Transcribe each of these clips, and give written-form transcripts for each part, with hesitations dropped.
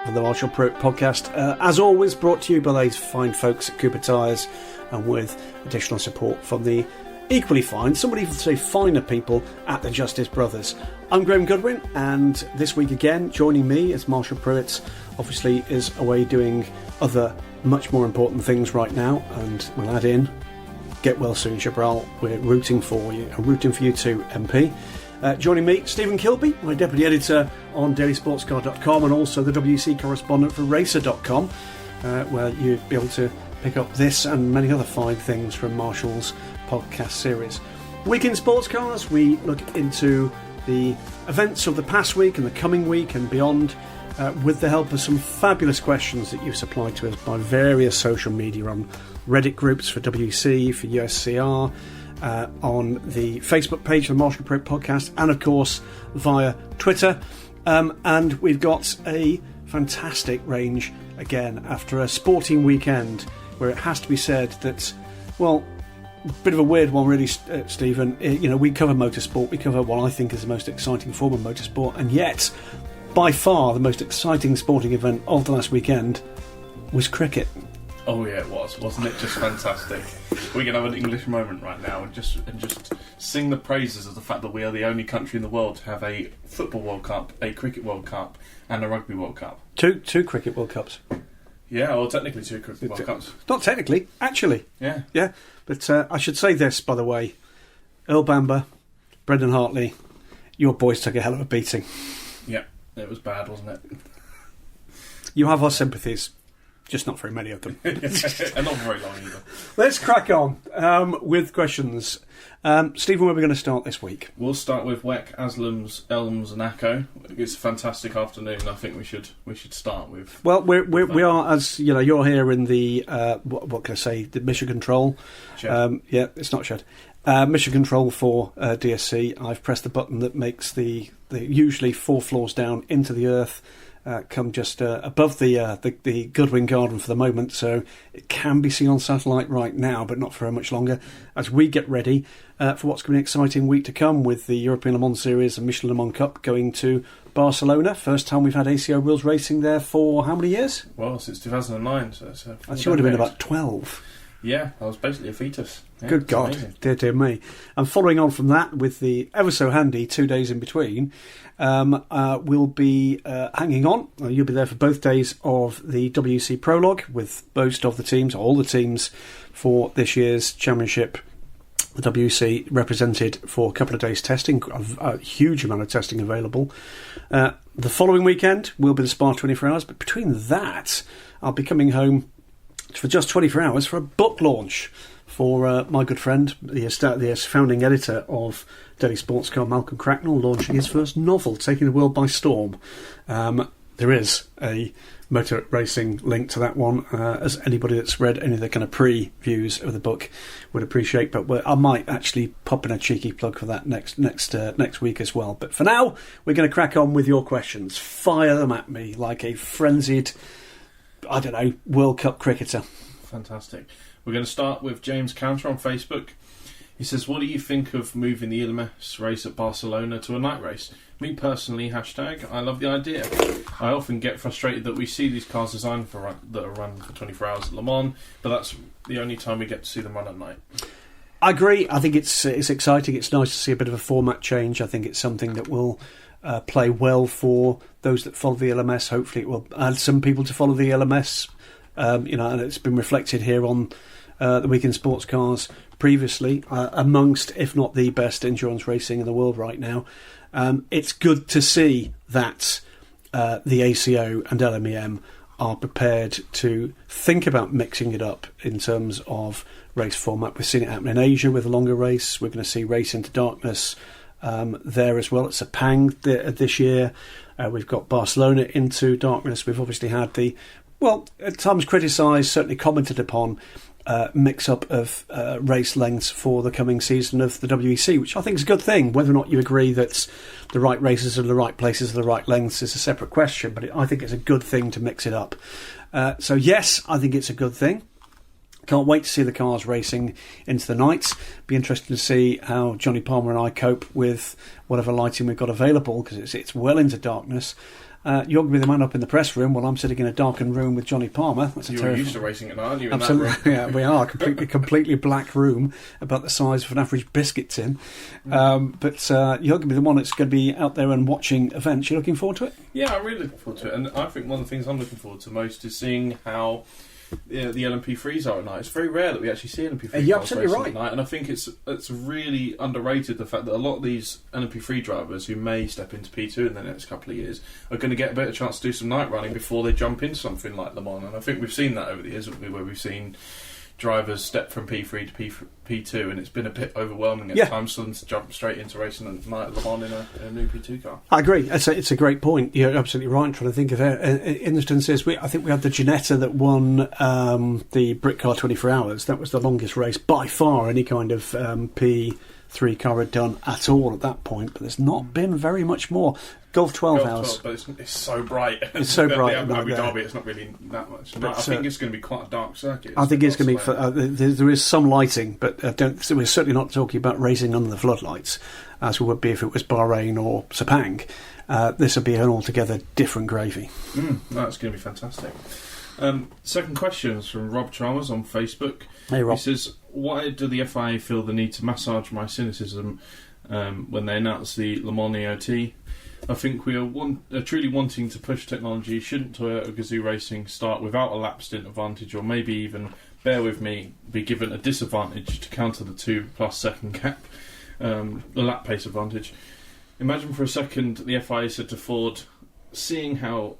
for the Marshall Pruett podcast. As always, brought to you by those fine folks at Cooper Tyres, and with additional support from the equally fine, some would even say finer people at the Justice Brothers. I'm Graham Goodwin, and this week again, joining me as Marshall Pruett, obviously is away doing other much more important things right now, and we'll add in, get well soon, Jabral. We're rooting for you, and rooting for you too, MP. Joining me, Stephen Kilbey, my deputy editor on dailysportscar.com, and also the WC correspondent for racer.com, where you'd be able to pick up this and many other fine things from Marshall's podcast series. Week in Sports Cars, we look into the events of the past week and the coming week and beyond, with the help of some fabulous questions that you've supplied to us by various social media on Reddit groups for WC, for USCR, on the Facebook page of the Marshall Pruett podcast, and of course via Twitter. And we've got a fantastic range again after a sporting weekend where it has to be said that, well, a bit of a weird one really, Stephen. We cover motorsport, we cover what I think is the most exciting form of motorsport, and yet by far the most exciting sporting event of the last weekend was cricket. Oh yeah, it was, wasn't it? Just fantastic. We can have an English moment right now and just sing the praises of the fact that we are the only country in the world to have a football World Cup, a cricket World Cup, and a rugby World Cup. Two cricket World Cups. Yeah, well, technically two cricket World Cups. Not technically, actually. Yeah. Yeah, but I should say this, by the way. Earl Bamber, Brendan Hartley, your boys took a hell of a beating. Yeah, it was bad, wasn't it? You have our sympathies. Just not very many of them. And not very long either. Let's crack on with questions. Stephen, where are we going to start this week? We'll start with Weck, Aslam's, Elms and Acco. It's a fantastic afternoon. I think we should start with. Well, we are, as you know, you're here in the what can I say? The mission control. Yeah, it's not shed. Mission control for DSC. I've pressed the button that makes the usually 4 floors down into the earth. Come just above the Goodwin garden for the moment, so it can be seen on satellite right now, but not for much longer, as we get ready for what's going to be an exciting week to come with the European Le Mans Series and Michelin Le Mans Cup going to Barcelona. First time we've had ACO Wheels racing there for how many years? Well, since 2009, so it's actually would have been about 12. Yeah, I was basically a fetus. Yeah, good God, amazing. Dear me. And following on from that, with the ever so handy 2 days in between, we'll be hanging on. You'll be there for both days of the WC Prologue with most of the teams, all the teams for this year's championship. The WC represented for a couple of days testing, a huge amount of testing available. The following weekend will be the Spa 24 Hours, but between that, I'll be coming home for just 24 hours for a book launch for my good friend, the founding editor of Daily Sports Car, Malcolm Cracknell, launching his first novel, taking the world by storm. There is a motor racing link to that one, as anybody that's read any of the kind of previews of the book would appreciate. But I might actually pop in a cheeky plug for that next week as well. But for now, we're going to crack on with your questions. Fire them at me like a frenzied, I don't know, World Cup cricketer. Fantastic. We're going to start with James Counter on Facebook. He says, what do you think of moving the ELMS race at Barcelona to a night race? Me personally, #, I love the idea. I often get frustrated that we see these cars designed that are run for 24 hours at Le Mans, but that's the only time we get to see them run at night. I agree. I think it's exciting. It's nice to see a bit of a format change. I think it's something that will play well for those that follow the LMS. Hopefully it will add some people to follow the LMS. And it's been reflected here on the Week in Sports Cars previously, amongst, if not the best endurance racing in the world right now. It's good to see that the ACO and LMEM are prepared to think about mixing it up in terms of race format. We've seen it happen in Asia with a longer race. We're going to see Race into Darkness there as well. It's Sepang this year. We've got Barcelona into Darkness. We've obviously had the, well, at times criticised, certainly commented upon, mix-up of race lengths for the coming season of the WEC, which I think is a good thing. Whether or not you agree that the right races are the right places are the right lengths is a separate question, but I think it's a good thing to mix it up. So yes, I think it's a good thing. Can't wait to see the cars racing into the night. Be interested to see how Johnny Palmer and I cope with whatever lighting we've got available, because it's well into darkness. You're going to be the man up in the press room while I'm sitting in a darkened room with Johnny Palmer. That's You're used to racing at night, aren't you? In Absolutely, that room? yeah, we are. Completely black room, about the size of an average biscuit tin. But you're going to be the one that's going to be out there and watching events. You're looking forward to it? Yeah, I'm really looking forward to it. And I think one of the things I'm looking forward to most is seeing how the LMP3s are at night. It's very rare that we actually see LMP3 You're cars absolutely racing right. at night, and I think it's really underrated, the fact that a lot of these LMP3 drivers who may step into P2 in the next couple of years are going to get a better chance to do some night running before they jump into something like Le Mans. And I think we've seen that over the years, haven't we, where we've seen drivers step from P3 to P2, and it's been a bit overwhelming at times for them to jump straight into racing at night at Le Mans in a new P2 car. I agree. It's a great point. You're absolutely right. I'm trying to think of instances. I think we had the Ginetta that won the Brit Car 24 Hours. That was the longest race by far any kind of P3 car had done at all at that point. But there's not been very much more. Golf 12 Hours. But it's so bright. It's so bright. Abu Dhabi, it's not really that much. But I think it's going to be quite a dark circuit. I think it's going to be. There is some lighting, but we're certainly not talking about racing under the floodlights, as we would be if it was Bahrain or Sepang. This would be an altogether different gravy. That's going to be fantastic. Second question is from Rob Chalmers on Facebook. Hey, Rob. He says, why do the FIA feel the need to massage my cynicism when they announce the Le Mans EOT? I think we are truly wanting to push technology. Shouldn't Toyota Gazoo Racing start without a lap stint advantage, or maybe even, bear with me, be given a disadvantage to counter the 2+ second gap, the lap pace advantage? Imagine for a second the FIA said to Ford, seeing how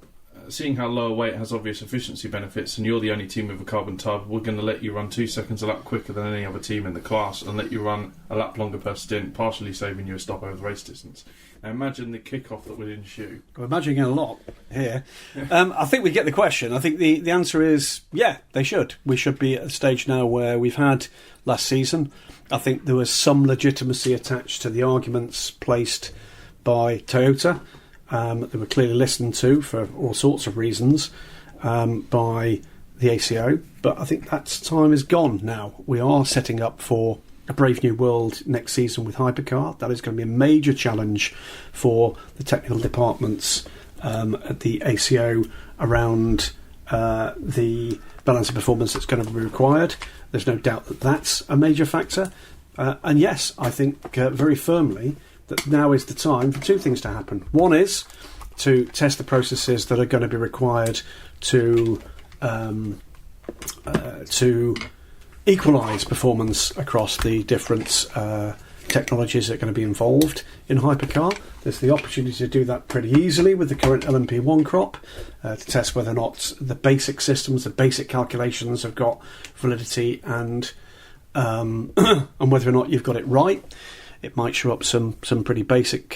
lower weight has obvious efficiency benefits and you're the only team with a carbon tub, we're going to let you run 2 seconds a lap quicker than any other team in the class and let you run a lap longer per stint, partially saving you a stop over the race distance. Now imagine the kick-off that would ensue. We're imagining a lot here. I think we get the question. I think the answer is, yeah, they should. We should be at a stage now where we've had last season. I think there was some legitimacy attached to the arguments placed by Toyota. They were clearly listened to for all sorts of reasons by the ACO, but I think that time is gone now. We are setting up for a Brave New World next season with Hypercar. That is going to be a major challenge for the technical departments at the ACO around the balance of performance that's going to be required. There's no doubt that that's a major factor. And yes, I think very firmly that now is the time for two things to happen. One is to test the processes that are going to be required to equalise performance across the different technologies that are going to be involved in Hypercar. There's the opportunity to do that pretty easily with the current LMP1 crop, to test whether or not the basic systems, the basic calculations have got validity and whether or not you've got it right. It might show up some pretty basic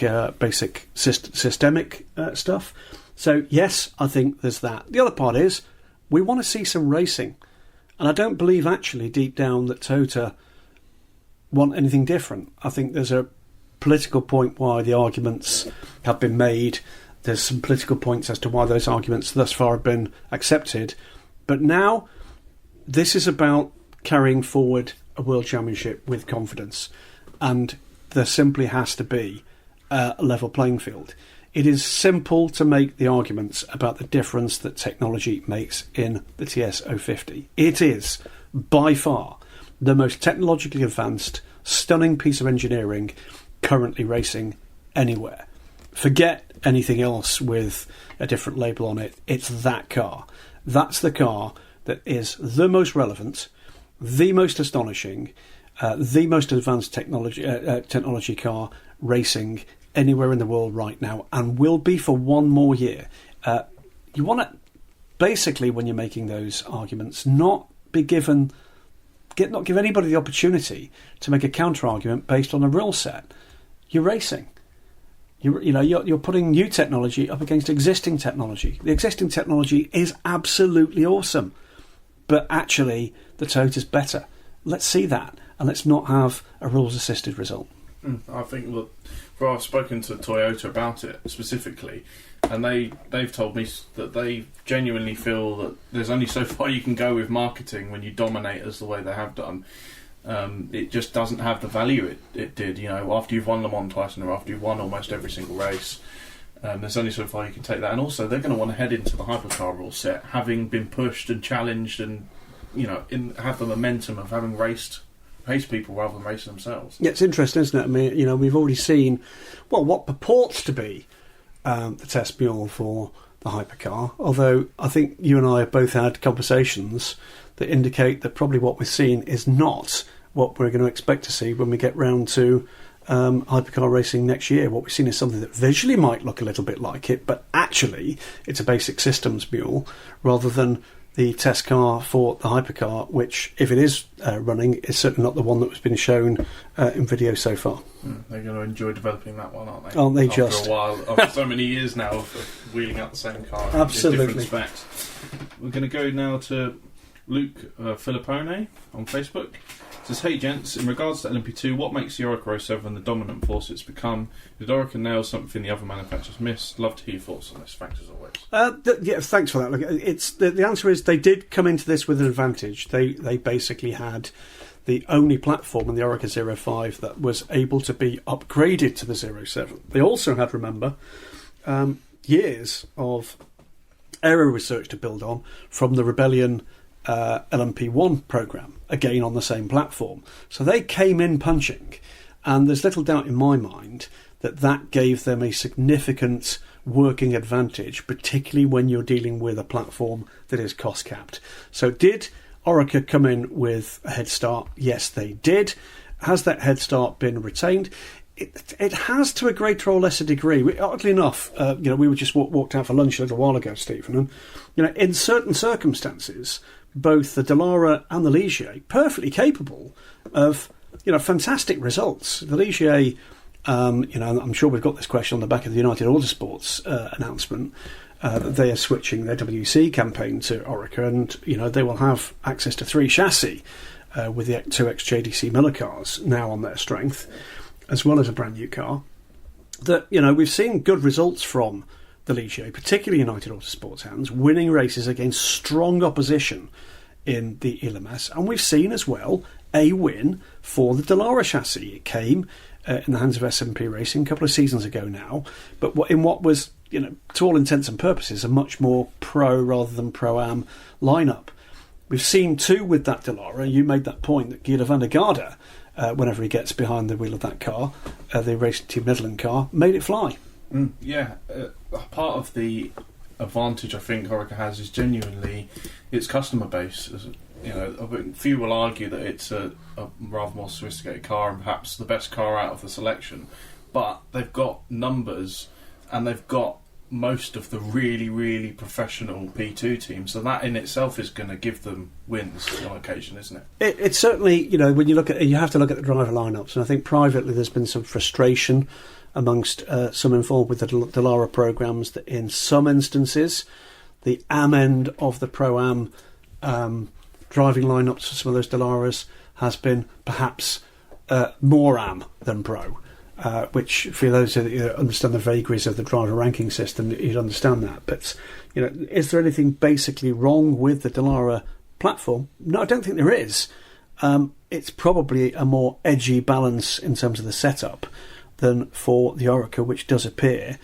systemic stuff. So yes, I think there's that. The other part is we want to see some racing, and I don't believe actually deep down that Toyota want anything different. I think there's a political point why the arguments have been made. There's some political points as to why those arguments thus far have been accepted. But now this is about carrying forward a World Championship with confidence, and there simply has to be a level playing field. It is simple to make the arguments about the difference that technology makes in the TS050. It is, by far, the most technologically advanced, stunning piece of engineering currently racing anywhere. Forget anything else with a different label on it. It's that car. That's the car that is the most relevant, the most astonishing, the most advanced technology car racing anywhere in the world right now, and will be for one more year. You want to, basically, when you're making those arguments, not give anybody the opportunity to make a counter argument based on a rule set. You're racing. You're putting new technology up against existing technology. The existing technology is absolutely awesome, but actually the Toyota's better. Let's see that, and let's not have a rules-assisted result. I think, look, I've spoken to Toyota about it specifically, and they've told me that they genuinely feel that there's only so far you can go with marketing when you dominate as the way they have done. It just doesn't have the value it did. After you've won Le Mans twice in a row, after you've won almost every single race, There's only so far you can take that, and also they're going to want to head into the hypercar rule set, having been pushed and challenged, and have the momentum of having raced people rather than racing themselves. Yeah, it's interesting, isn't it? I mean, we've already seen what purports to be the test mule for the hypercar. Although I think you and I have both had conversations that indicate that probably what we're seeing is not what we're going to expect to see when we get round to hypercar racing next year. What we've seen is something that visually might look a little bit like it, but actually it's a basic systems mule rather than the test car for the hypercar, which, if it is running, is certainly not the one that has been shown in video so far. They're going to enjoy developing that one, aren't they? Aren't they after just? a while, after so many years now of wheeling out the same car. Absolutely. In different specs. We're going to go now to Luke Filippone on Facebook. It says, hey gents, in regards to LMP2, what makes the Oracle 07 the dominant force it's become? Did Oracle nail something the other manufacturers missed? Love to hear your thoughts on this. Thanks as always. Yeah, thanks for that. Look, it's the answer is they did come into this with an advantage. They basically had the only platform in the Oracle 05 that was able to be upgraded to the 07. They also had, remember, years of aero research to build on from the Rebellion LMP1 programme, again on the same platform. So they came in punching, and there's little doubt in my mind that gave them a significant working advantage, particularly when you're dealing with a platform that is cost capped. So did Orica come in with a head start? Yes, they did. Has that head start been retained? It has, to a greater or lesser degree. Oddly enough, we were just walked out for lunch a little while ago, Stephen, and in certain circumstances, both the Dallara and the Ligier perfectly capable of fantastic results. The Ligier, I'm sure we've got this question on the back of the United Autosports announcement. That they are switching their WC campaign to Orica, and they will have access to 3 chassis with the 2X JDC Miller cars now on their strength, as well as a brand new car. That we've seen good results from the Ligier, particularly United Autosports hands, winning races against strong opposition in the LMS, and we've seen as well a win for the Dallara chassis. It came in the hands of SMP Racing a couple of seasons ago now, but in what was, to all intents and purposes, a much more pro rather than pro-am lineup. We've seen too with that Dallara, you made that point, that Guido van der Garde, whenever he gets behind the wheel of that car, the Racing Team Midland car, made it fly. Part of the advantage I think Orica has is genuinely its customer base. Few will argue that it's a rather more sophisticated car and perhaps the best car out of the selection, but they've got numbers and they've got most of the really, really professional P2 teams, so that in itself is going to give them wins on occasion, isn't it? It's certainly, when you look at, you have to look at the driver lineups, and I think privately there's been some frustration amongst some involved with the Dallara programmes that in some instances the AM end of the Pro-Am driving lineups for some of those Dallaras has been perhaps more AM than Pro, which for those that understand the vagaries of the driver ranking system, you'd understand that. But is there anything basically wrong with the Dallara platform? No, I don't think there is. It's probably a more edgy balance in terms of the setup than for the Orica, which does appear,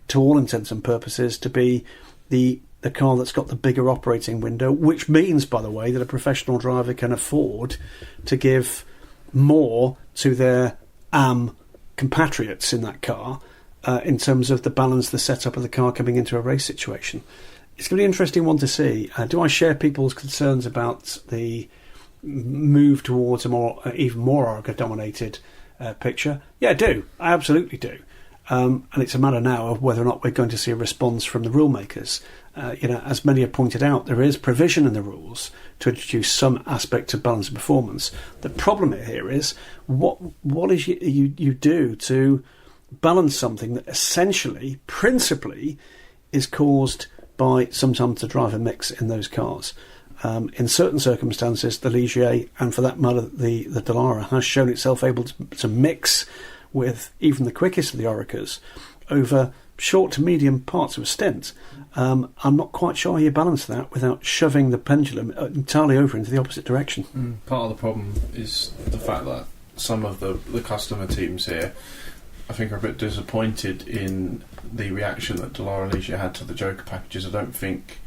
to all intents and purposes, to be the car that's got the bigger operating window, which means, by the way, that a professional driver can afford to give more to their AM compatriots in that car in terms of the balance, the setup of the car coming into a race situation. It's going to be an interesting one to see. Do I share people's concerns about the move towards a even more Orica-dominated picture? Yeah, I do. I absolutely do. And it's a matter now of whether or not we're going to see a response from the rule makers. As many have pointed out, there is provision in the rules to introduce some aspect of balance and performance. The problem here is what is you do to balance something that essentially, principally, is caused by sometimes the driver mix in those cars. In certain circumstances, the Ligier, and for that matter, the Dallara, has shown itself able to mix with even the quickest of the Oricas over short to medium parts of a stint. I'm not quite sure how you balance that without shoving the pendulum entirely over into the opposite direction. Part of the problem is the fact that some of the customer teams here I think are a bit disappointed in the reaction that Dallara Leisure had to the Joker packages. I don't think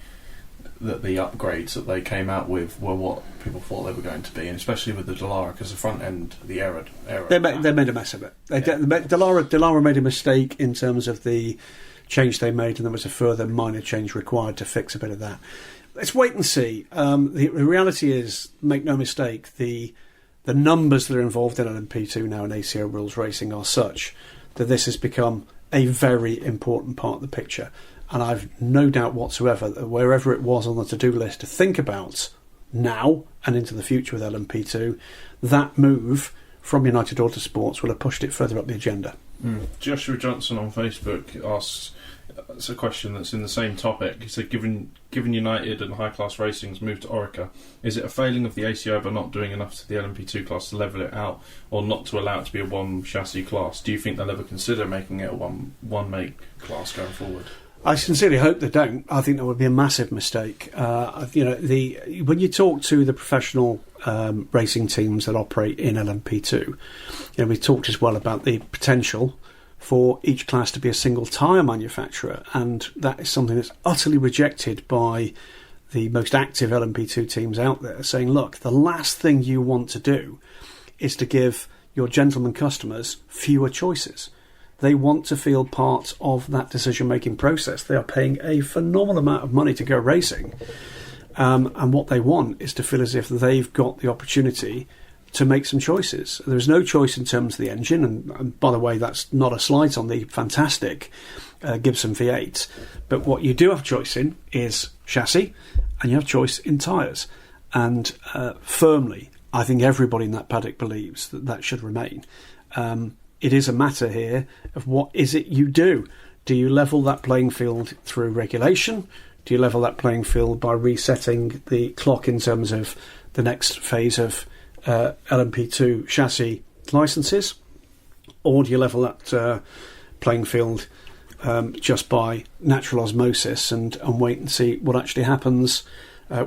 that the upgrades that they came out with were what people thought they were going to be, and especially with the Dallara, because the front end, the error. They made a mess of it. Dallara made a mistake in terms of the change they made, and there was a further minor change required to fix a bit of that. Let's wait and see. The reality is, make no mistake, the numbers that are involved in LMP2 now in ACO rules racing are such that this has become a very important part of the picture. And I've no doubt whatsoever that wherever it was on the to-do list to think about now and into the future with LMP2, that move from United Autosports will have pushed it further up the agenda. Joshua Johnson on Facebook asks, it's a question that's in the same topic. He said, given United and High Class Racing's move to Orica, is it a failing of the ACO by not doing enough to the LMP2 class to level it out, or not to allow it to be a one chassis class? Do you think they'll ever consider making it a one make class going forward? I sincerely hope they don't. I think that would be a massive mistake. When you talk to the professional racing teams that operate in LMP2, we talked as well about the potential for each class to be a single tyre manufacturer, and that is something that's utterly rejected by the most active LMP2 teams out there, saying, look, the last thing you want to do is to give your gentleman customers fewer choices. They want to feel part of that decision-making process. They are paying a phenomenal amount of money to go racing, and what they want is to feel as if they've got the opportunity to make some choices. There's no choice in terms of the engine, and by the way, that's not a slight on the fantastic Gibson V8, but what you do have choice in is chassis, and you have choice in tyres, and firmly, I think everybody in that paddock believes that that should remain. It is a matter here of what is it you do. Do you level that playing field through regulation? Do you level that playing field by resetting the clock in terms of the next phase of LMP2 chassis licenses? Or do you level that playing field just by natural osmosis and wait and see what actually happens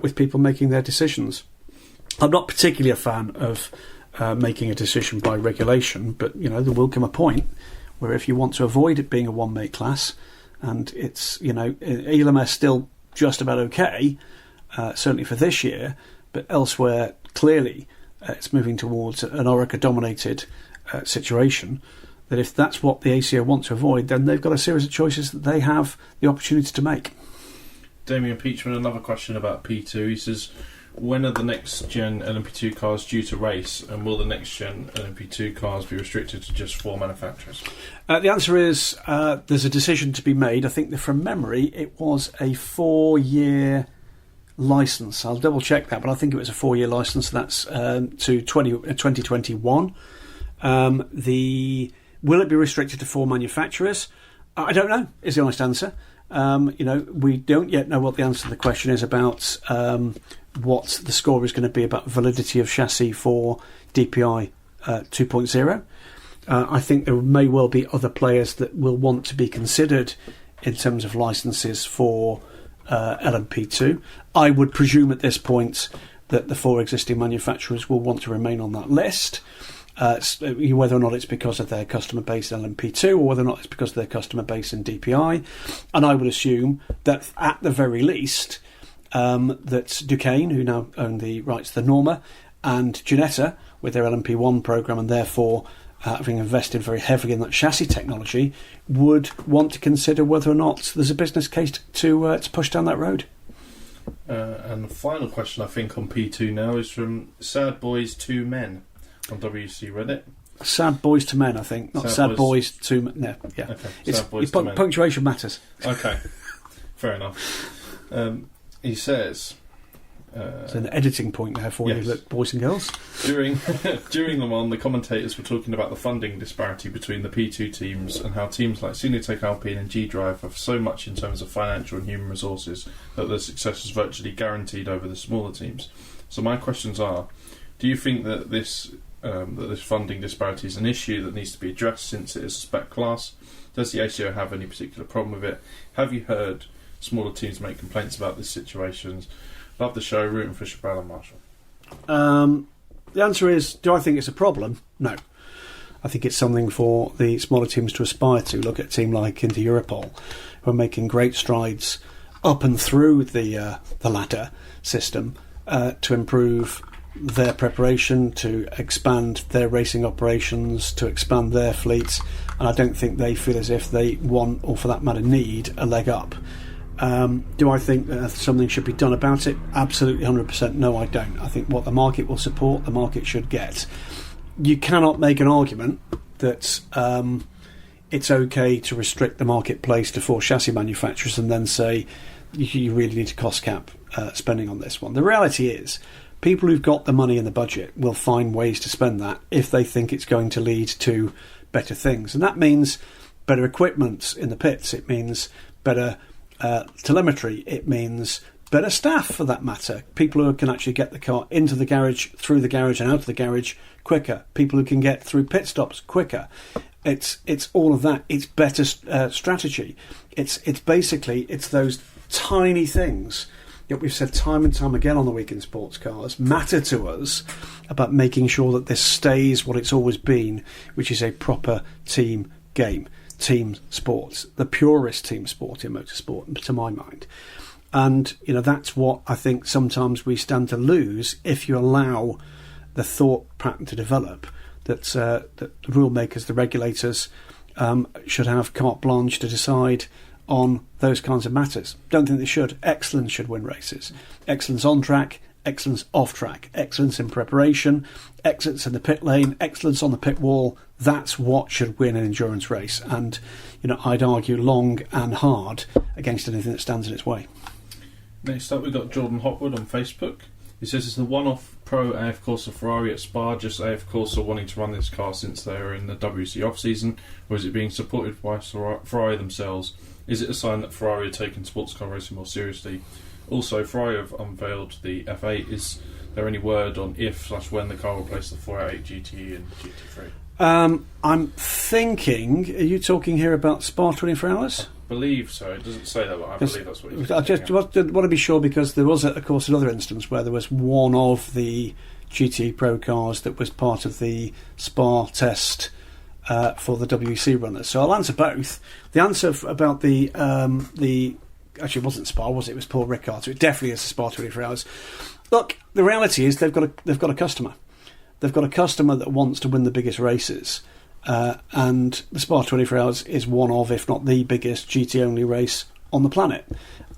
with people making their decisions? I'm not particularly a fan of making a decision by regulation, but there will come a point where if you want to avoid it being a one-make class, and it's ELMS still just about okay, certainly for this year, but elsewhere clearly it's moving towards an Orica-dominated situation, that if that's what the ACO want to avoid, then they've got a series of choices that they have the opportunity to make. Damien Peachman, another question about P2. He says, when are the next gen LMP2 cars due to race, and will the next gen LMP2 cars be restricted to just 4 manufacturers? The answer is there's a decision to be made. I think that from memory it was a 4-year licence. I'll double check that, but I think it was a 4-year licence. That's to 2021. Will it be restricted to 4 manufacturers? I don't know, is the honest answer. We don't yet know what the answer to the question is about what the score is going to be about validity of chassis for DPI 2.0. I think there may well be other players that will want to be considered in terms of licences for LMP2. I would presume at this point that the 4 existing manufacturers will want to remain on that list. Whether or not it's because of their customer base in LMP2 or whether or not it's because of their customer base in DPI. And I would assume that at the very least that Duquesne, who now own the rights to the Norma, and Ginetta with their LMP1 programme, and therefore having invested very heavily in that chassis technology, would want to consider whether or not there's a business case to push down that road. And the final question I think on P2 now is from Sad Boys 2 Men on WC Reddit. Sad Boys to Men, I think, not Sad Boys to Men. No, yeah, okay. Sad Boys to Men. Punctuation matters. Okay, fair enough. He says, it's an editing point there for you, boys and girls. During the one, the commentators were talking about the funding disparity between the P2 teams and how teams like Cinetec Alpine and G-Drive have so much in terms of financial and human resources that their success is virtually guaranteed over the smaller teams. So my questions are, do you think that this funding disparity is an issue that needs to be addressed since it is a spec class? Does the ACO have any particular problem with it? Have you heard smaller teams make complaints about these situations? Love the show, rooting for Chabral and Marshall. The answer is, do I think it's a problem? No. I think it's something for the smaller teams to aspire to. Look at a team like Inter Europol, who are making great strides up and through the ladder system to improve their preparation, to expand their racing operations, to expand their fleets, and I don't think they feel as if they want, or for that matter need, a leg up. Do I think something should be done about it? Absolutely 100% no, I don't. I think what the market will support, the market should get. You cannot make an argument that it's okay to restrict the marketplace to 4 chassis manufacturers and then say you really need to cost cap spending on this one. The reality is, people who've got the money in the budget will find ways to spend that if they think it's going to lead to better things. And that means better equipment in the pits. It means better telemetry. It means better staff, for that matter. People who can actually get the car into the garage, through the garage and out of the garage quicker. People who can get through pit stops quicker. It's all of that. It's better strategy. It's basically those tiny things that we've said time and time again on the Week in Sports Cars matter to us about making sure that this stays what it's always been, which is a proper team game, team sport, the purest team sport in motorsport, to my mind. And that's what I think sometimes we stand to lose if you allow the thought pattern to develop that the rule makers, the regulators, should have carte blanche to decide on those kinds of matters. Don't think they should. Excellence should win races. Excellence on track, excellence off track, excellence in preparation, excellence in the pit lane, excellence on the pit wall. That's what should win an endurance race. And I'd argue long and hard against anything that stands in its way. Next up, we've got Jordan Hotwood on Facebook. He says it's the one-off Pro AF Corsa Ferrari at Spa, just AF Corsa wanting to run this car since they are in the WC off-season, or is it being supported by Ferrari themselves? Is it a sign that Ferrari are taking sports car racing more seriously? Also, Ferrari have unveiled the F8. Is there any word on if/when the car will replace the 488 GTE and GT3? I'm thinking, are you talking here about Spa 24 Hours? I believe so. It doesn't say that, but I believe that's what he's I just want to be sure, because there was, of course, another instance where there was one of the GT Pro cars that was part of the Spa test for the WC runners. So I'll answer both. The answer about the actually, it wasn't Spa, was it? It was Paul Ricard. So it definitely is a Spa 24 Hours. Look, the reality is they've got a customer. They've got a customer that wants to win the biggest races. And the Spa 24 Hours is one of, if not the biggest GT-only race on the planet.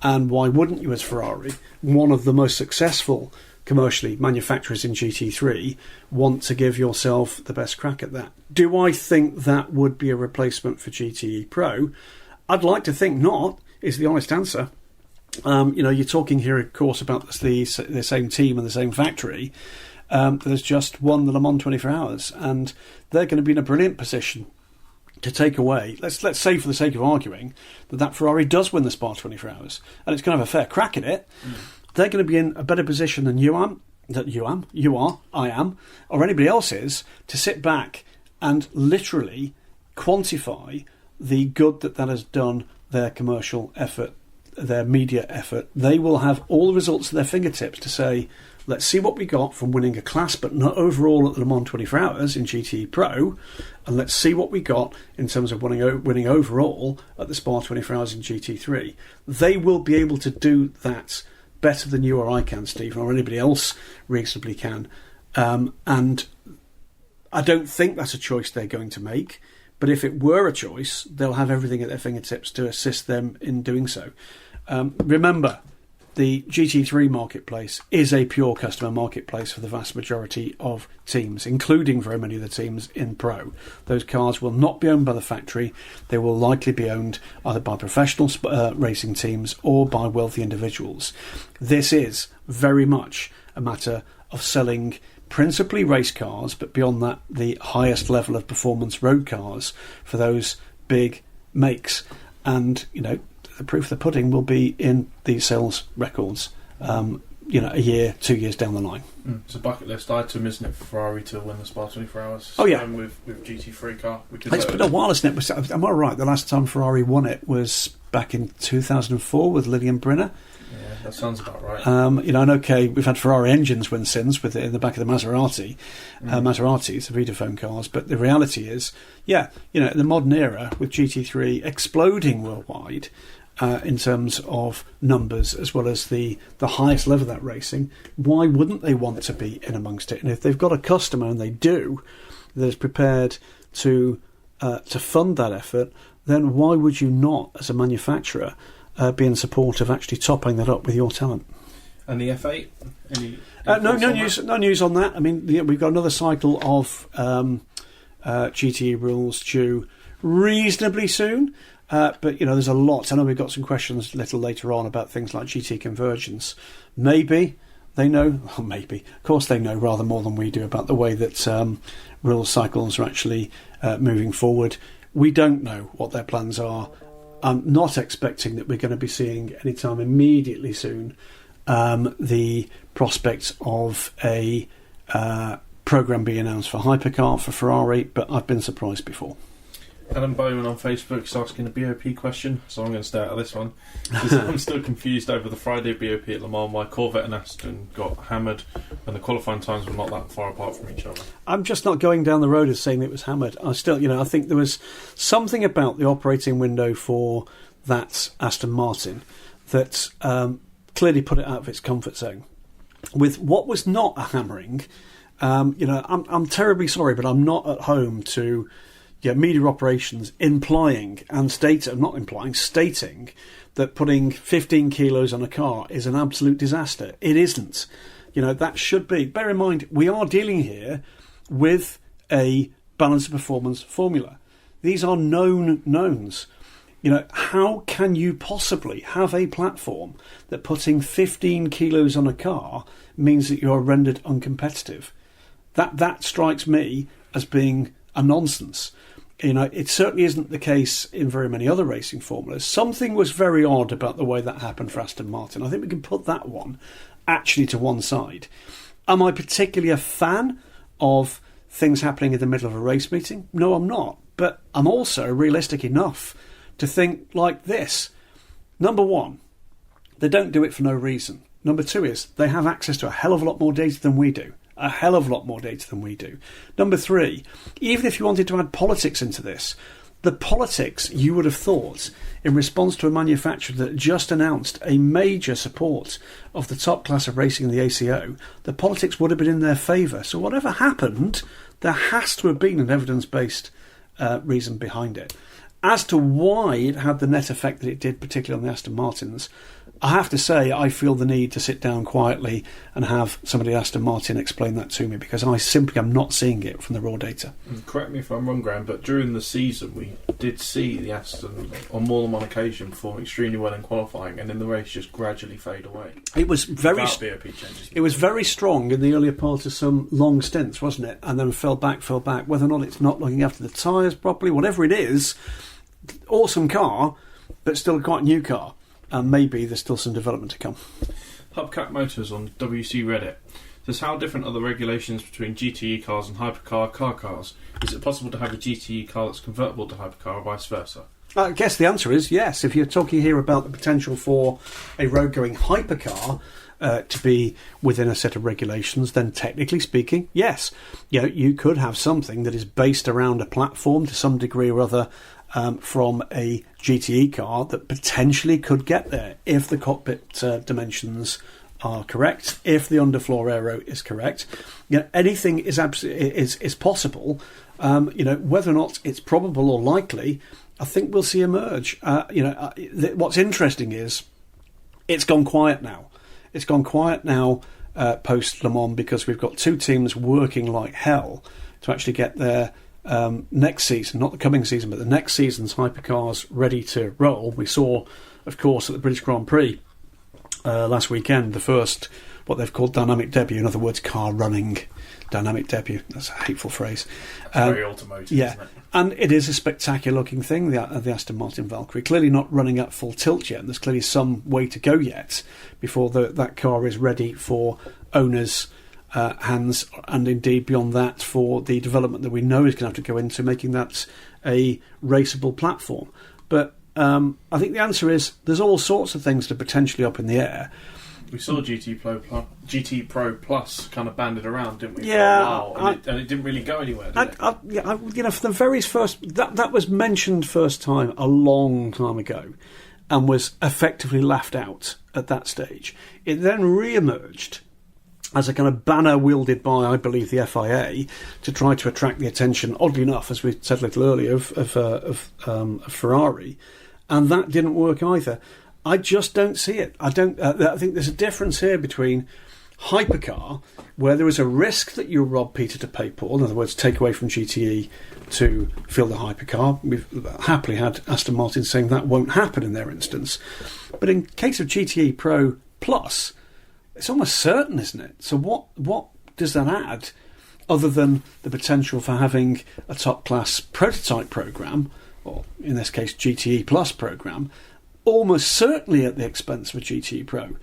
And why wouldn't you, as Ferrari, one of the most successful commercially manufacturers in GT3, want to give yourself the best crack at that? Do I think that would be a replacement for GTE Pro? I'd like to think not, is the honest answer. You're talking here, of course, about the same team and the same factory that has just won the Le Mans 24 Hours, and they're going to be in a brilliant position to take away. Let's say, for the sake of arguing, that Ferrari does win the Spa 24 Hours, and it's going to have a fair crack at it. They're going to be in a better position than you are, I am, or anybody else is, to sit back and literally quantify the good that has done their commercial effort, their media effort. They will have all the results at their fingertips to say, let's see what we got from winning a class, but not overall at the Le Mans 24 Hours in GT Pro, and let's see what we got in terms of winning overall at the Spa 24 Hours in GT3. They will be able to do that better than you or I can, Stephen, or anybody else reasonably can. And I don't think that's a choice they're going to make, but if it were a choice, they'll have everything at their fingertips to assist them in doing so. Remember, the GT3 marketplace is a pure customer marketplace for the vast majority of teams, including very many of the teams in Pro. Those cars will not be owned by the factory. They will likely be owned either by professional racing teams or by wealthy individuals. This is very much a matter of selling principally race cars, but beyond that, the highest level of performance road cars for those big makes. And, the proof of the pudding will be in the sales records, a year, 2 years down the line. It's a bucket list item, isn't it, for Ferrari to win the Spa 24 Hours? Oh, yeah. With GT3 car. It's been a while, isn't it? Am I right? The last time Ferrari won it was back in 2004 with Lillian Brenner. Yeah, that sounds about right. And okay, we've had Ferrari engines win since with it in the back of the Maseratis, the Vitaphone cars. But the reality is, in the modern era with GT3 exploding worldwide in terms of numbers as well as the highest level of that racing, why wouldn't they want to be in amongst it? And if they've got a customer, and they do, that is prepared to fund that effort, then why would you not, as a manufacturer, be in support of actually topping that up with your talent? And the F8? No news on that. I mean, we've got another cycle of GTE rules due reasonably soon. But there's a lot. I know we've got some questions a little later on about things like GT convergence. Maybe they know, or maybe, of course they know rather more than we do about the way that rule cycles are actually moving forward. We don't know what their plans are. I'm not expecting that we're going to be seeing anytime immediately soon the prospect of a programme being announced for Hypercar for Ferrari, but I've been surprised before. Adam Bowman on Facebook is asking a BOP question, so I'm going to stay out of this one. I'm still confused over the Friday BOP at Le Mans, why Corvette and Aston got hammered when the qualifying times were not that far apart from each other. I'm just not going down the road of saying it was hammered. I think there was something about the operating window for that Aston Martin that clearly put it out of its comfort zone. With what was not a hammering, I'm terribly sorry, but I'm not at home to media operations stating that putting 15 kilos on a car is an absolute disaster. It isn't. That should be. Bear in mind, we are dealing here with a balanced performance formula. These are known knowns. How can you possibly have a platform that putting 15 kilos on a car means that you're rendered uncompetitive? That strikes me as being a nonsense. It certainly isn't the case in very many other racing formulas. Something was very odd about the way that happened for Aston Martin. I think we can put that one actually to one side. Am I particularly a fan of things happening in the middle of a race meeting? No, I'm not. But I'm also realistic enough to think like this. Number one, they don't do it for no reason. Number two is they have access to a hell of a lot more data than we do. A hell of a lot more data than we do. Number three, even if you wanted to add politics into this, the politics you would have thought in response to a manufacturer that just announced a major support of the top class of racing in the ACO, the politics would have been in their favour. So whatever happened, there has to have been an evidence-based reason behind it. As to why it had the net effect that it did, particularly on the Aston Martins, I have to say I feel the need to sit down quietly and have somebody at Aston Martin explain that to me, because I simply am not seeing it from the raw data. Correct me if I'm wrong, Graham, but during the season we did see the Aston on more than one occasion perform extremely well in qualifying, and in the race just gradually fade away. It was very strong in the earlier part of some long stints, wasn't it? And then fell back. Whether or not it's not looking after the tyres properly, whatever it is, awesome car, but still quite a new car. And maybe there's still some development to come. Hubcap Motors on WC Reddit says, how different are the regulations between GTE cars and hypercar car cars? Is it possible to have a GTE car that's convertible to hypercar or vice versa? I guess the answer is yes. If you're talking here about the potential for a road-going hypercar to be within a set of regulations, then technically speaking, yes. You could have something that is based around a platform to some degree or other from a GTE car that potentially could get there if the cockpit dimensions are correct, if the underfloor aero is correct. Anything is possible. Whether or not it's probable or likely, I think we'll see emerge. What's interesting is it's gone quiet now. It's gone quiet now post Le Mans, because we've got two teams working like hell to actually get their next season, not the coming season, but the next season's hypercars ready to roll. We saw, of course, at the British Grand Prix last weekend, the first, what they've called dynamic debut, in other words, car running dynamic debut. That's a hateful phrase. Very automotive, isn't it? And it is a spectacular looking thing, the Aston Martin Valkyrie. Clearly not running at full tilt yet. There's clearly some way to go yet before that car is ready for owners' hands, and indeed beyond that for the development that we know is going to have to go into making that a raceable platform. But I think the answer is there's all sorts of things that are potentially up in the air. We saw GT Pro Plus kind of banded around, didn't we? Yeah, for a while, and it didn't really go anywhere, did it? For the very first, that was mentioned first time a long time ago, and was effectively laughed out at that stage. It then re-emerged as a kind of banner wielded by, I believe, the FIA to try to attract the attention, oddly enough, as we said a little earlier, of Ferrari, and that didn't work either. I just don't see it. I think there's a difference here between hypercar, where there is a risk that you rob Peter to pay Paul. In other words, take away from GTE to fill the hypercar. We've happily had Aston Martin saying that won't happen in their instance. But in case of GTE Pro Plus, it's almost certain, isn't it? So what does that add, other than the potential for having a top-class prototype programme, or in this case GTE Plus programme, almost certainly at the expense of a GTE Pro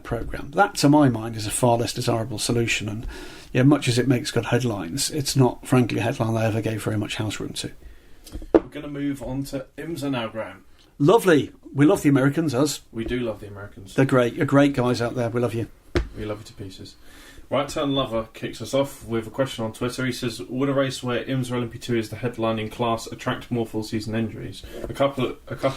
programme. That, to my mind, is a far less desirable solution. And much as it makes good headlines, it's not, frankly, a headline I ever gave very much house room to. We're going to move on to IMSA now, Graham. Lovely. We love the Americans, us. We do love the Americans. They're great. You're great guys out there. We love you. We love you to pieces. Right Turn Lover kicks us off with a question on Twitter. He says, would a race where IMSA LMP2 is the headlining class attract more full season injuries? A couple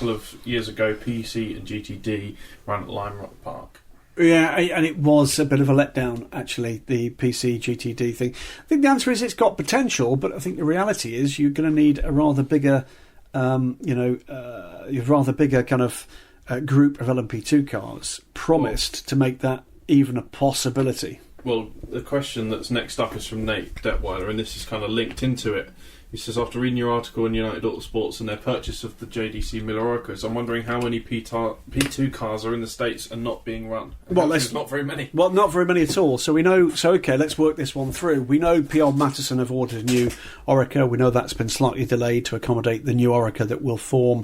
of years ago, PC and GTD ran at Lime Rock Park. Yeah, and it was a bit of a letdown, actually, the PC GTD thing. I think the answer is it's got potential, but I think the reality is you're going to need a rather bigger, kind of group of LMP2 cars promised to make that even a possibility. Well, the question that's next up is from Nate Detweiler, and this is kind of linked into it. He says, after reading your article in United Autosports and their purchase of the JDC Miller Oricas, I'm wondering how many P2 cars are in the States and not being run. Well, there's not very many. Well, not very many at all. So we know. So okay, let's work this one through. We know PR Matteson have ordered a new Orica. We know that's been slightly delayed to accommodate the new Orica that will form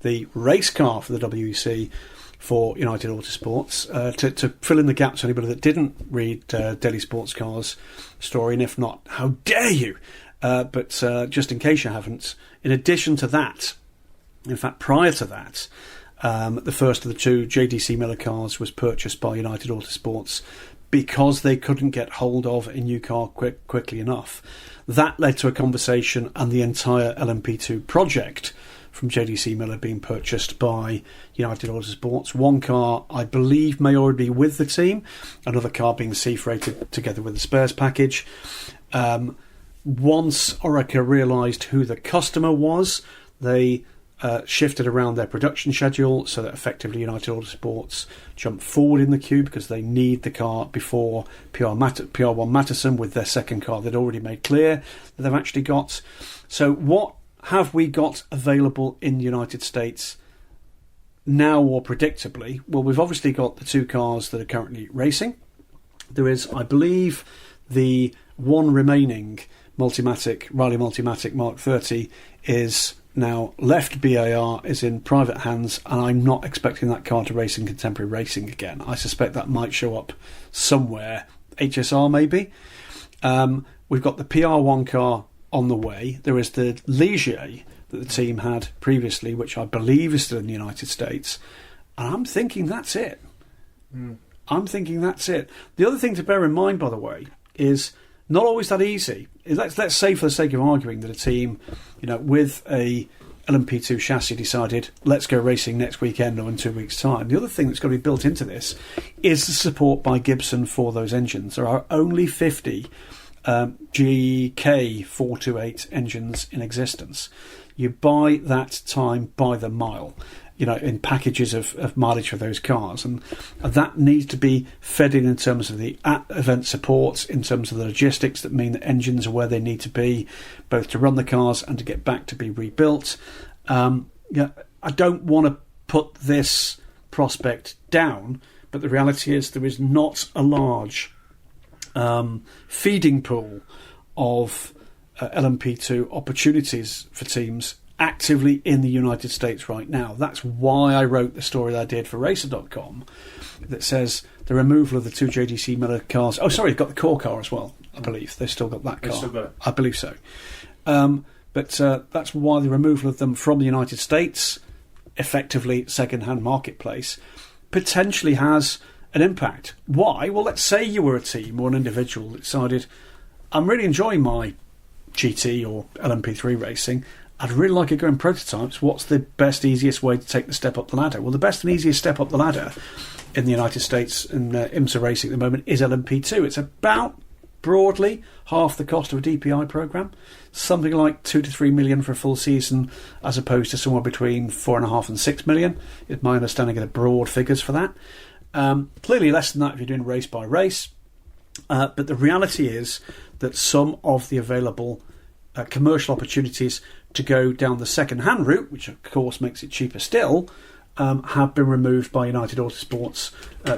the race car for the WEC for United Autosports, to fill in the gaps for anybody that didn't read Daily Sports Cars' story, and if not, how dare you? But just in case you haven't, in addition to that, in fact, prior to that, the first of the two JDC Miller cars was purchased by United Autosports because they couldn't get hold of a new car quickly enough. That led to a conversation and the entire LMP2 project from JDC Miller being purchased by United Autosports. One car, I believe, may already be with the team. Another car being C-freighted together with the spares package. Once Orica realised who the customer was, they shifted around their production schedule so that effectively United Autosports jumped forward in the queue because they need the car before PR1 Matteson with their second car they'd already made clear that they've actually got. So what have we got available in the United States now, or predictably? Well, we've obviously got the two cars that are currently racing. There is, I believe, the one remaining Riley Multimatic Mark 30 is now left BAR, is in private hands, and I'm not expecting that car to race in contemporary racing again. I suspect that might show up somewhere, HSR maybe. We've got the PR1 car on the way. There is the Ligier that the team had previously, which I believe is still in the United States, and I'm thinking that's it. I'm thinking that's it. The other thing to bear in mind, by the way, is not always that easy. Let's say, for the sake of arguing, that a team, with a LMP2 chassis decided, let's go racing next weekend or in 2 weeks' time. The other thing that's got to be built into this is the support by Gibson for those engines. There are only 50 GK428 engines in existence. You buy that time by the mile, in packages of mileage for those cars, and that needs to be fed in terms of the at-event support, in terms of the logistics that mean that engines are where they need to be, both to run the cars and to get back to be rebuilt. I don't want to put this prospect down, but the reality is there is not a large feeding pool of LMP2 opportunities for teams actively in the United States right now. That's why I wrote the story that I did for Racer.com that says the removal of the two JDC Miller cars. Oh, sorry, you've got the core car as well, I believe. They've still got that car. Still got it. I believe so. But that's why the removal of them from the United States effectively second-hand marketplace potentially has an impact. Why? Well, let's say you were a team or an individual that decided, I'm really enjoying my GT or LMP3 racing, I'd really like to go in prototypes. What's the best, easiest way to take the step up the ladder? Well, the best and easiest step up the ladder in the United States in IMSA racing at the moment is LMP2. It's about, broadly, half the cost of a DPI programme. Something like 2 to 3 million for a full season, as opposed to somewhere between 4.5 and 6 million, is my understanding of the broad figures for that. Clearly less than that if you're doing race by race. But the reality is that some of the available commercial opportunities to go down the second-hand route, which of course makes it cheaper still, have been removed by United Autosports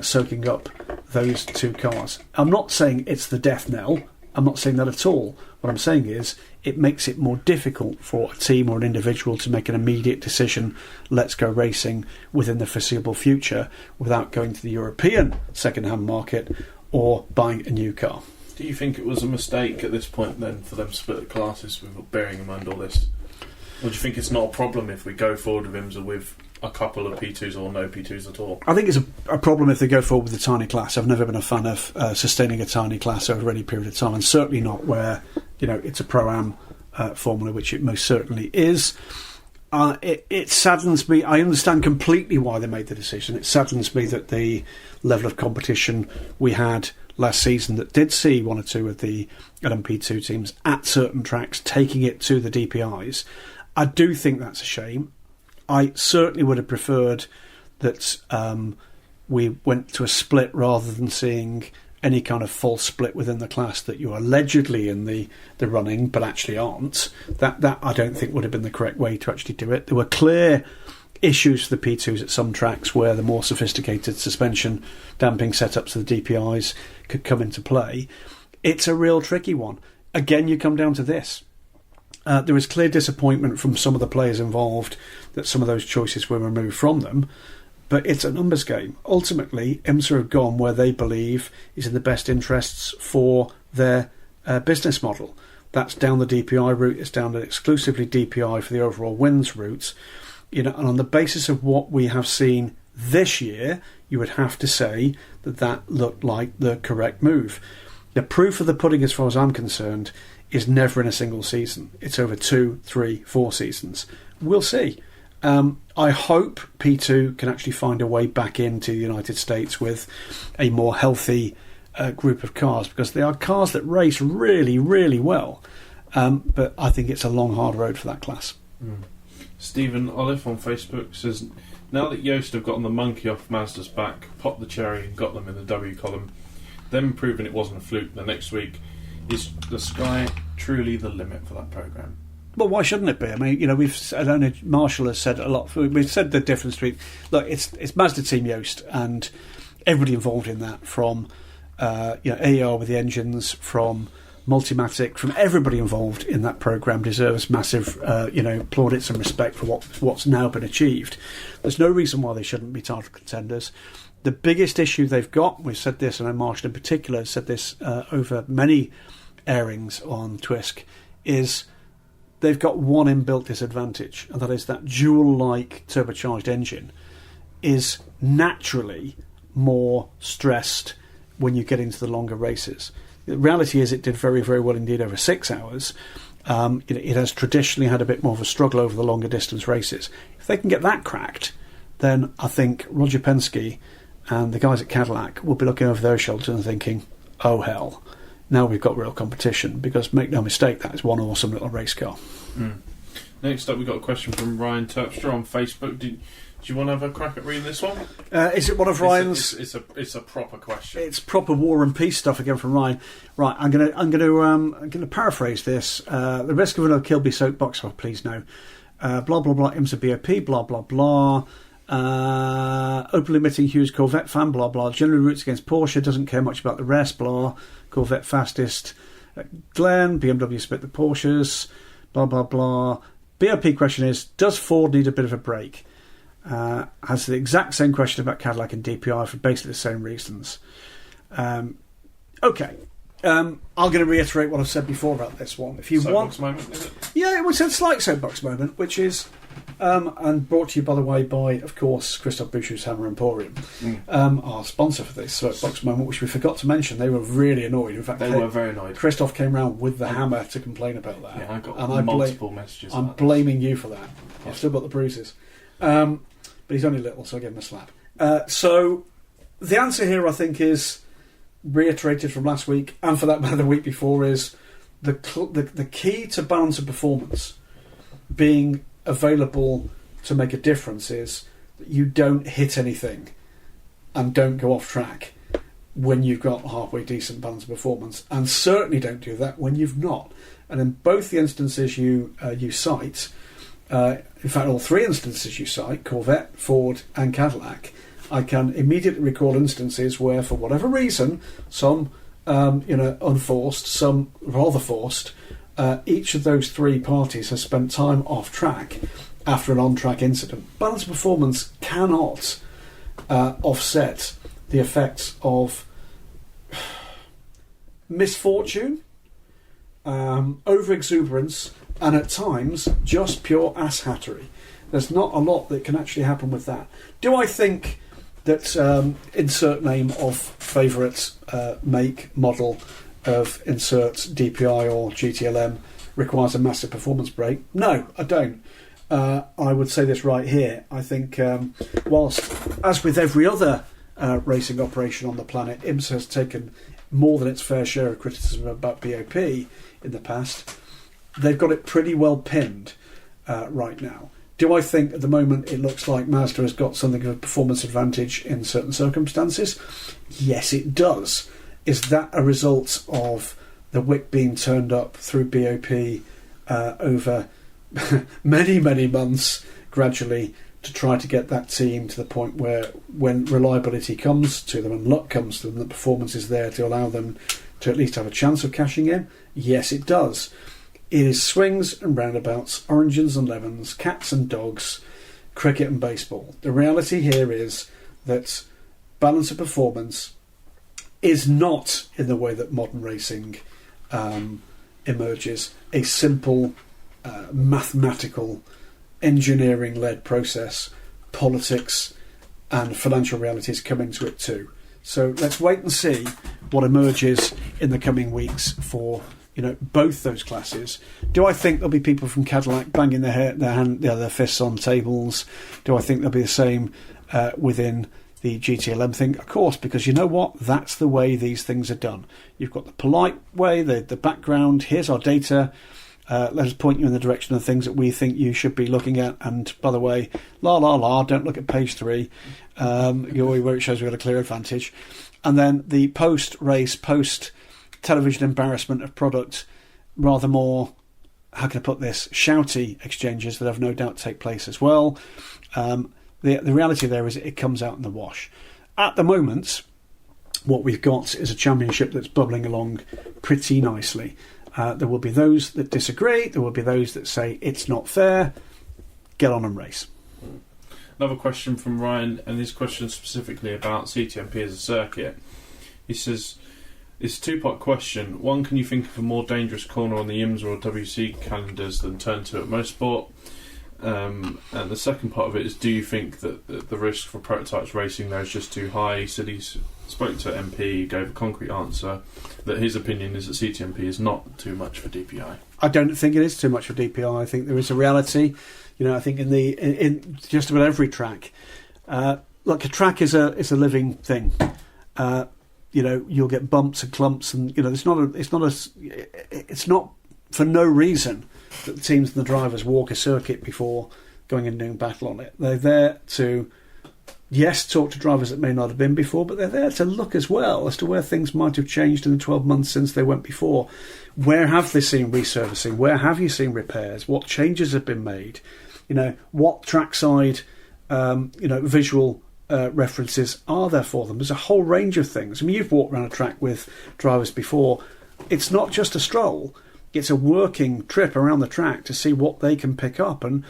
soaking up those two cars. I'm not saying it's the death knell. I'm not saying that at all. What I'm saying is it makes it more difficult for a team or an individual to make an immediate decision, let's go racing within the foreseeable future without going to the European second-hand market or buying a new car. Do you think it was a mistake at this point then for them to split the classes, bearing in mind all this? Or do you think it's not a problem if we go forward with IMSA with a couple of P2s or no P2s at all? I think it's a problem if they go forward with a tiny class. I've never been a fan of sustaining a tiny class over any period of time, and certainly not where it's a Pro-Am formula, which it most certainly is. It saddens me. I understand completely why they made the decision. It saddens me that the level of competition we had last season that did see one or two of the LMP2 teams at certain tracks taking it to the DPIs. I do think that's a shame. I certainly would have preferred that we went to a split rather than seeing any kind of false split within the class that you're allegedly in the running but actually aren't. That I don't think would have been the correct way to actually do it. There were clear issues for the P2s at some tracks where the more sophisticated suspension damping setups of the DPIs could come into play. It's a real tricky one. Again, you come down to this. There was clear disappointment from some of the players involved that some of those choices were removed from them, but it's a numbers game. Ultimately, IMSA have gone where they believe is in the best interests for their business model. That's down the DPI route, it's down the exclusively DPI for the overall wins route. And on the basis of what we have seen this year, you would have to say that looked like the correct move. The proof of the pudding, as far as I'm concerned, is never in a single season. It's over 2, 3, 4 seasons. We'll see. I hope P2 can actually find a way back into the United States with a more healthy group of cars, because they are cars that race really, really well. But I think it's a long, hard road for that class. Stephen Olive on Facebook says, now that Yoast have gotten the monkey off Mazda's back, popped the cherry and got them in the W column, them proving it wasn't a fluke the next week, is the sky truly the limit for that programme? Well, why shouldn't it be? I mean, we've said, I know Marshall has said a lot. We've said the difference between, look, it's Mazda Team Yoast and everybody involved in that, from AER with the engines, from Multimatic, from everybody involved in that programme deserves massive, plaudits and respect for what's now been achieved. There's no reason why they shouldn't be title contenders. The biggest issue they've got, we've said this, and I know Marshall in particular has said this over many airings on Twisk, is they've got one inbuilt disadvantage, and that is that dual-like turbocharged engine is naturally more stressed when you get into the longer races. The reality is it did very, very well indeed over 6 hours. It has traditionally had a bit more of a struggle over the longer distance races. If they can get that cracked, then I think Roger Penske and the guys at Cadillac will be looking over their shoulders and thinking, oh hell, now we've got real competition, because make no mistake, that is one awesome little race car. Next up, we've got a question from Ryan Terpstra on Facebook. Do you want to have a crack at reading this one? Is it one of Ryan's? It's a proper question. It's proper War and Peace stuff again from Ryan. Right, I'm gonna paraphrase this. The risk of another Kilbey soapbox. Oh, please no. Blah blah blah. IMSA BOP. Blah blah blah. Openly admitting Hughes Corvette fan. Blah blah. Generally roots against Porsche. Doesn't care much about the rest. Blah. Corvette fastest. Glenn. BMW split the Porsches. Blah blah blah. BOP question is: does Ford need a bit of a break? Has the exact same question about Cadillac and DPI for basically the same reasons. Okay. I'm going to reiterate what I've said before about this one. If you soapbox moment, is it? Yeah, it was a slight soapbox moment, which is And brought to you, by the way, by, of course, Christoph Busch's Hammer Emporium, our sponsor for this soapbox moment, which we forgot to mention. They were really annoyed. In fact, they were very annoyed. Christoph came round with the hammer to complain about that. Yeah, I got multiple messages. I'm blaming you for that. I've still got the bruises. But he's only little, so I gave him a slap. So the answer here, I think, is reiterated from last week, and for that matter the week before, is the key to balance of performance being available to make a difference is that you don't hit anything and don't go off track when you've got halfway decent balance of performance, and certainly don't do that when you've not. And in both the instances you cite, in fact all three instances you cite, Corvette, Ford and Cadillac, I can immediately recall instances where, for whatever reason, some unforced, some rather forced, each of those three parties has spent time off track after an on-track incident. Balance of performance cannot offset the effects of misfortune, over-exuberance, and at times just pure asshattery. There's not a lot that can actually happen with that. Do I think that insert name of favourite make, model of insert DPI or GTLM requires a massive performance break? No, I don't. I would say this right here. I think whilst, as with every other racing operation on the planet, IMSA has taken more than its fair share of criticism about BOP in the past, they've got it pretty well pinned right now. Do I think at the moment it looks like Mazda has got something of a performance advantage in certain circumstances? Yes, it does. Is that a result of the wick being turned up through BOP over many, many months gradually to try to get that team to the point where when reliability comes to them and luck comes to them, the performance is there to allow them to at least have a chance of cashing in? Yes, it does. It is swings and roundabouts, oranges and lemons, cats and dogs, cricket and baseball. The reality here is that balance of performance is not, in the way that modern racing emerges, a simple mathematical, engineering-led process. Politics and financial realities come into it too. So let's wait and see what emerges in the coming weeks for both those classes. Do I think there'll be people from Cadillac banging their fists on tables? Do I think there'll be the same within the GTLM thing? Of course, because you know what? That's the way these things are done. You've got the polite way, the background. Here's our data. Let us point you in the direction of things that we think you should be looking at. And by the way, don't look at page 3, where it shows we've got a clear advantage. And then the post-race, post-television embarrassment of product, rather more, how can I put this, shouty exchanges that have no doubt take place as well. The reality there is it comes out in the wash. At the moment, what we've got is a championship that's bubbling along pretty nicely. There will be those that disagree. There will be those that say it's not fair. Get on and race. Another question from Ryan, and his question specifically about CTMP as a circuit. He says, it's a two-part question. One, can you think of a more dangerous corner on the IMSA or WC calendars than Turn 2 at Motorsport? And the second part of it is, do you think that the risk for prototypes racing there is just too high? He said he spoke to MP, gave a concrete answer, that his opinion is that CTMP is not too much for DPI. I don't think it is too much for DPI. I think there is a reality. I think in just about every track, look, a track is a living thing. You'll get bumps and clumps, and it's not for no reason that the teams and the drivers walk a circuit before going and doing battle on it. They're there to, yes, talk to drivers that may not have been before, but they're there to look as well as to where things might have changed in the 12 months since they went before. Where have they seen resurfacing? Where have you seen repairs? What changes have been made? What trackside, visual references are there for them? There's a whole range of things. I mean, you've walked around a track with drivers before. It's not just a stroll. It's a working trip around the track to see what they can pick up, and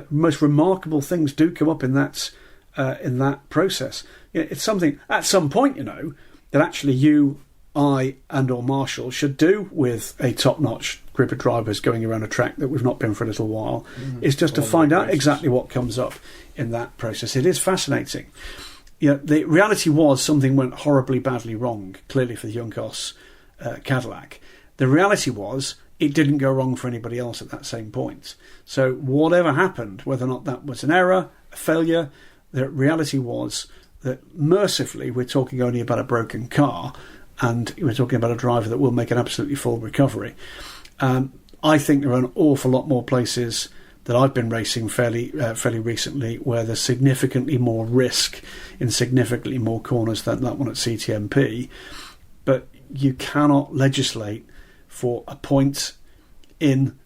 most remarkable things do come up in that process. It's something at some point that actually you I and or Marshall should do with a top-notch group of drivers going around a track that we've not been for a little while is just to find out exactly what comes up in that process. It is fascinating. The reality was something went horribly badly wrong, clearly for the Junkos Cadillac. The reality was it didn't go wrong for anybody else at that same point. So whatever happened, whether or not that was an error, a failure, the reality was that mercifully we're talking only about a broken car, and we're talking about a driver that will make an absolutely full recovery. I think there are an awful lot more places that I've been racing fairly recently where there's significantly more risk in significantly more corners than that one at CTMP. But you cannot legislate for a point in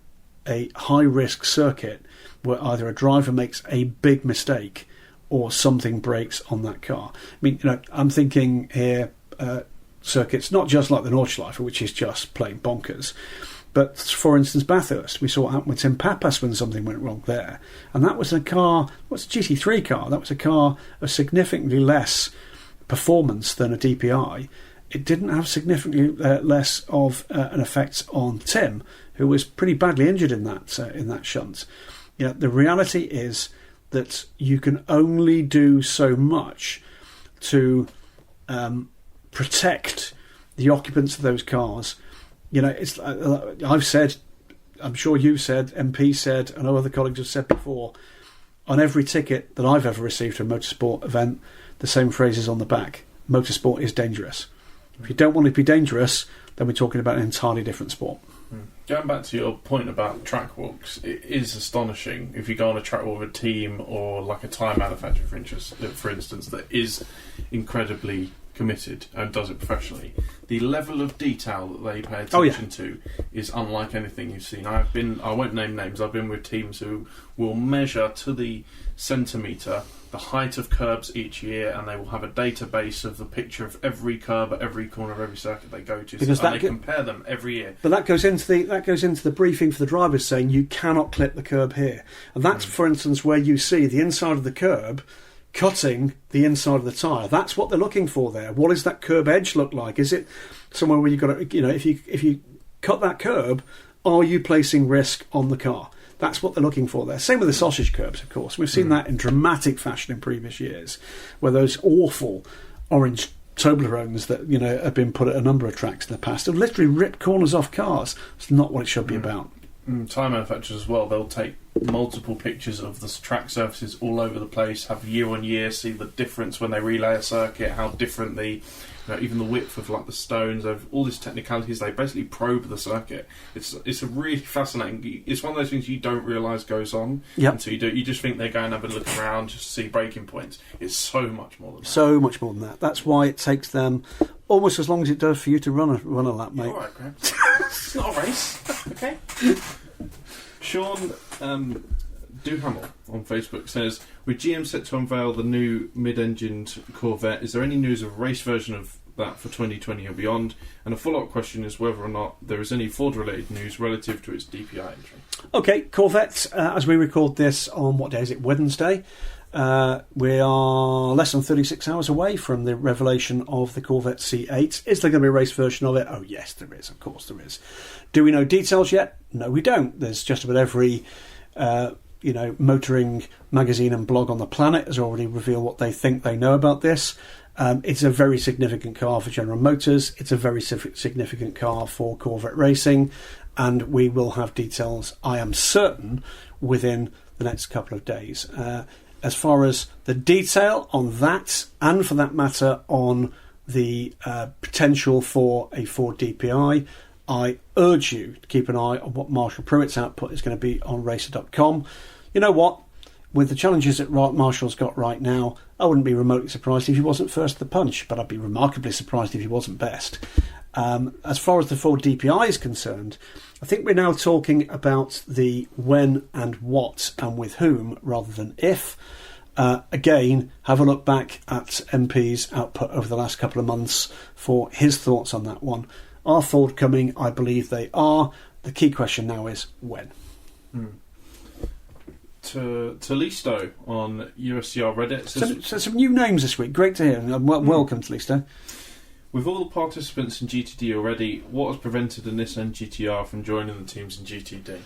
a high-risk circuit where either a driver makes a big mistake or something breaks on that car. I mean, I'm thinking here circuits not just like the Nordschleife, which is just plain bonkers, but for instance Bathurst. We saw what happened with Tim Pappas when something went wrong there, and that was a car, what's a GT3 car, that was a car of significantly less performance than a DPI. It didn't have significantly less of an effect on Tim, who was pretty badly injured in that shunt. The reality is that you can only do so much to protect the occupants of those cars. It's I've said, I'm sure you've said, MP said, and other colleagues have said before, on every ticket that I've ever received from a motorsport event, the same phrase is on the back: motorsport is dangerous. If you don't want to be dangerous, then we're talking about an entirely different sport. Going back to your point about track walks, it is astonishing if you go on a track walk with a team or like a tyre manufacturer, for instance, that is incredibly committed and does it professionally. The level of detail that they pay attention to is unlike anything you've seen. I won't name names, I've been with teams who will measure to the centimetre the height of curbs each year, and they will have a database of the picture of every curb at every corner of every circuit they go to, and they compare them every year. But that goes into the briefing for the drivers, saying you cannot clip the curb here, and that's for instance where you see the inside of the curb cutting the inside of the tyre. That's what they're looking for there. What does that curb edge look like? Is it somewhere where you've got to, if you cut that curb, are you placing risk on the car? That's what they're looking for there. Same with the sausage curbs, of course. We've seen that in dramatic fashion in previous years, where those awful orange Toblerones that have been put at a number of tracks in the past have literally ripped corners off cars. It's not what it should be about. Tyre manufacturers as well, they'll take multiple pictures of the track surfaces all over the place, have year on year, see the difference when they relay a circuit, how different even the width of like the stones, of all these technicalities. They basically probe the circuit. It's a really fascinating. It's one of those things you don't realise goes on until you do. You just think they're going to have a look around just to see breaking points. It's so much more than that. So much more than that. That's why it takes them almost as long as it does for you to run a lap, mate. All right, Graham. It's not a race, okay? Sean Duhamel on Facebook says, with GM set to unveil the new mid-engined Corvette, is there any news of a race version of that for 2020 and beyond? And a follow-up question is whether or not there is any Ford-related news relative to its DPI entry. Okay, Corvette, as we record this on, what day is it, Wednesday? We are less than 36 hours away from the revelation of the Corvette C8. Is there going to be a race version of it? Oh yes, there is, of course there is. Do we know details yet? No, we don't. There's just about every motoring magazine and blog on the planet has already revealed what they think they know about this. It's a very significant car for General Motors. It's a very significant car for Corvette racing, and we will have details, I am certain, within the next couple of days. As far as the detail on that, and for that matter on the potential for a Ford DPI, I urge you to keep an eye on what Marshall Pruett's output is going to be on racer.com. You know what? With the challenges that Marshall's got right now, I wouldn't be remotely surprised if he wasn't first to the punch, but I'd be remarkably surprised if he wasn't best. As far as the Ford DPI is concerned, I think we're now talking about the when and what and with whom rather than if. Again, have a look back at MP's output over the last couple of months for his thoughts on that one. Are Ford coming? I believe they are. The key question now is when. To Listo on USCR Reddit. Some new names this week. Great to hear. Welcome to Listo. With all the participants in GTD already, what has prevented a Nissan GTR from joining the teams in GTD?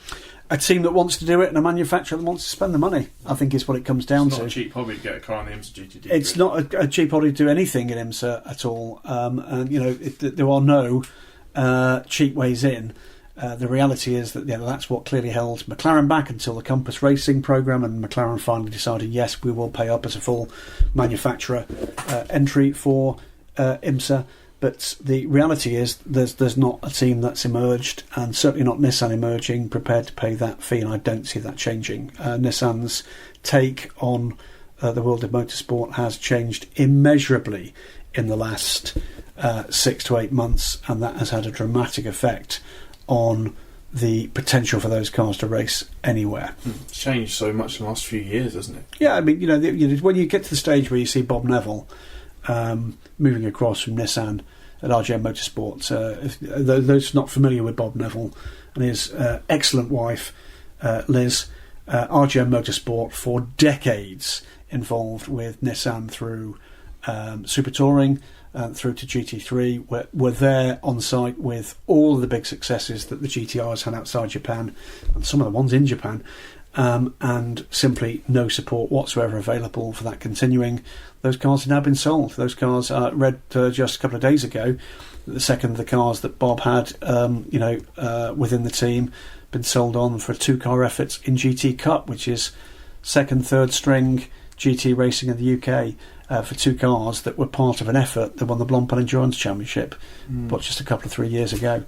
A team that wants to do it and a manufacturer that wants to spend the money, I think, is what it comes down to. It's not a cheap hobby to get a car in the IMSA GTD. It's not a cheap hobby to do anything in IMSA at all. And there are no cheap ways in. The reality is that that's what clearly held McLaren back until the Compass Racing programme, and McLaren finally decided, yes, we will pay up as a full manufacturer entry for IMSA. But the reality is there's not a team that's emerged, and certainly not Nissan emerging, prepared to pay that fee, and I don't see that changing. Nissan's take on the world of motorsport has changed immeasurably in the last 6 to 8 months, and that has had a dramatic effect on the potential for those cars to race anywhere. It's changed so much in the last few years, hasn't it? Yeah, I mean, when you get to the stage where you see Bob Neville moving across from Nissan at RGM Motorsport, those not familiar with Bob Neville and his excellent wife Liz, RGM Motorsport for decades involved with Nissan through Super Touring through to GT3, were there on site with all of the big successes that the GTRs had outside Japan and some of the ones in Japan, and simply no support whatsoever available for that continuing. Those cars have now been sold. Those cars, read just a couple of days ago, the second of the cars that Bob had within the team been sold on for 2-car efforts in GT Cup, which is second, third string GT racing in the UK, for 2 cars that were part of an effort that won the Blancpain Endurance Championship, but just a couple of 3 years ago.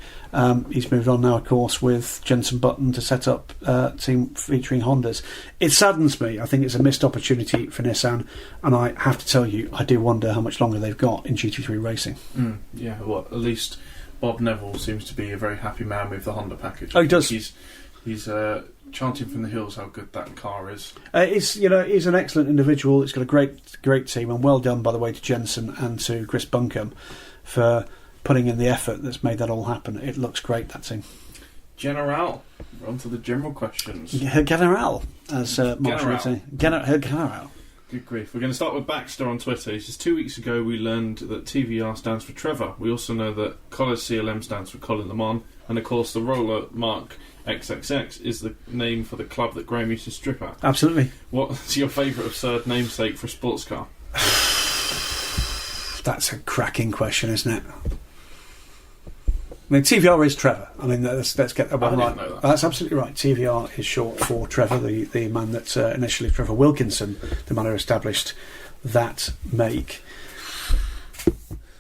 He's moved on now, of course, with Jenson Button to set up a team featuring Hondas. It saddens me. I think it's a missed opportunity for Nissan, and I have to tell you, I do wonder how much longer they've got in GT3 racing. Yeah, well, at least Bob Neville seems to be a very happy man with the Honda package. Oh, he does. He's chanting from the hills how good that car is. He's an excellent individual. It's got a great team, and well done, by the way, to Jensen and to Chris Buncombe for putting in the effort that's made that all happen. It looks great, that team. General, we're on to the general questions. General, as Marshall would say. General. Good grief. We're going to start with Baxter on Twitter. He says, 2 weeks ago we learned that TVR stands for Trevor. We also know that College CLM stands for Colin Le Mans, and of course the roller mark XXX is the name for the club that Graham used to strip at. Absolutely. What's your favourite absurd namesake for a sports car? That's a cracking question, isn't it? I mean, TVR is Trevor. I mean, let's get that one right. Know that. That's absolutely right. TVR is short for Trevor, the man that initially, Trevor Wilkinson, the man who established that make.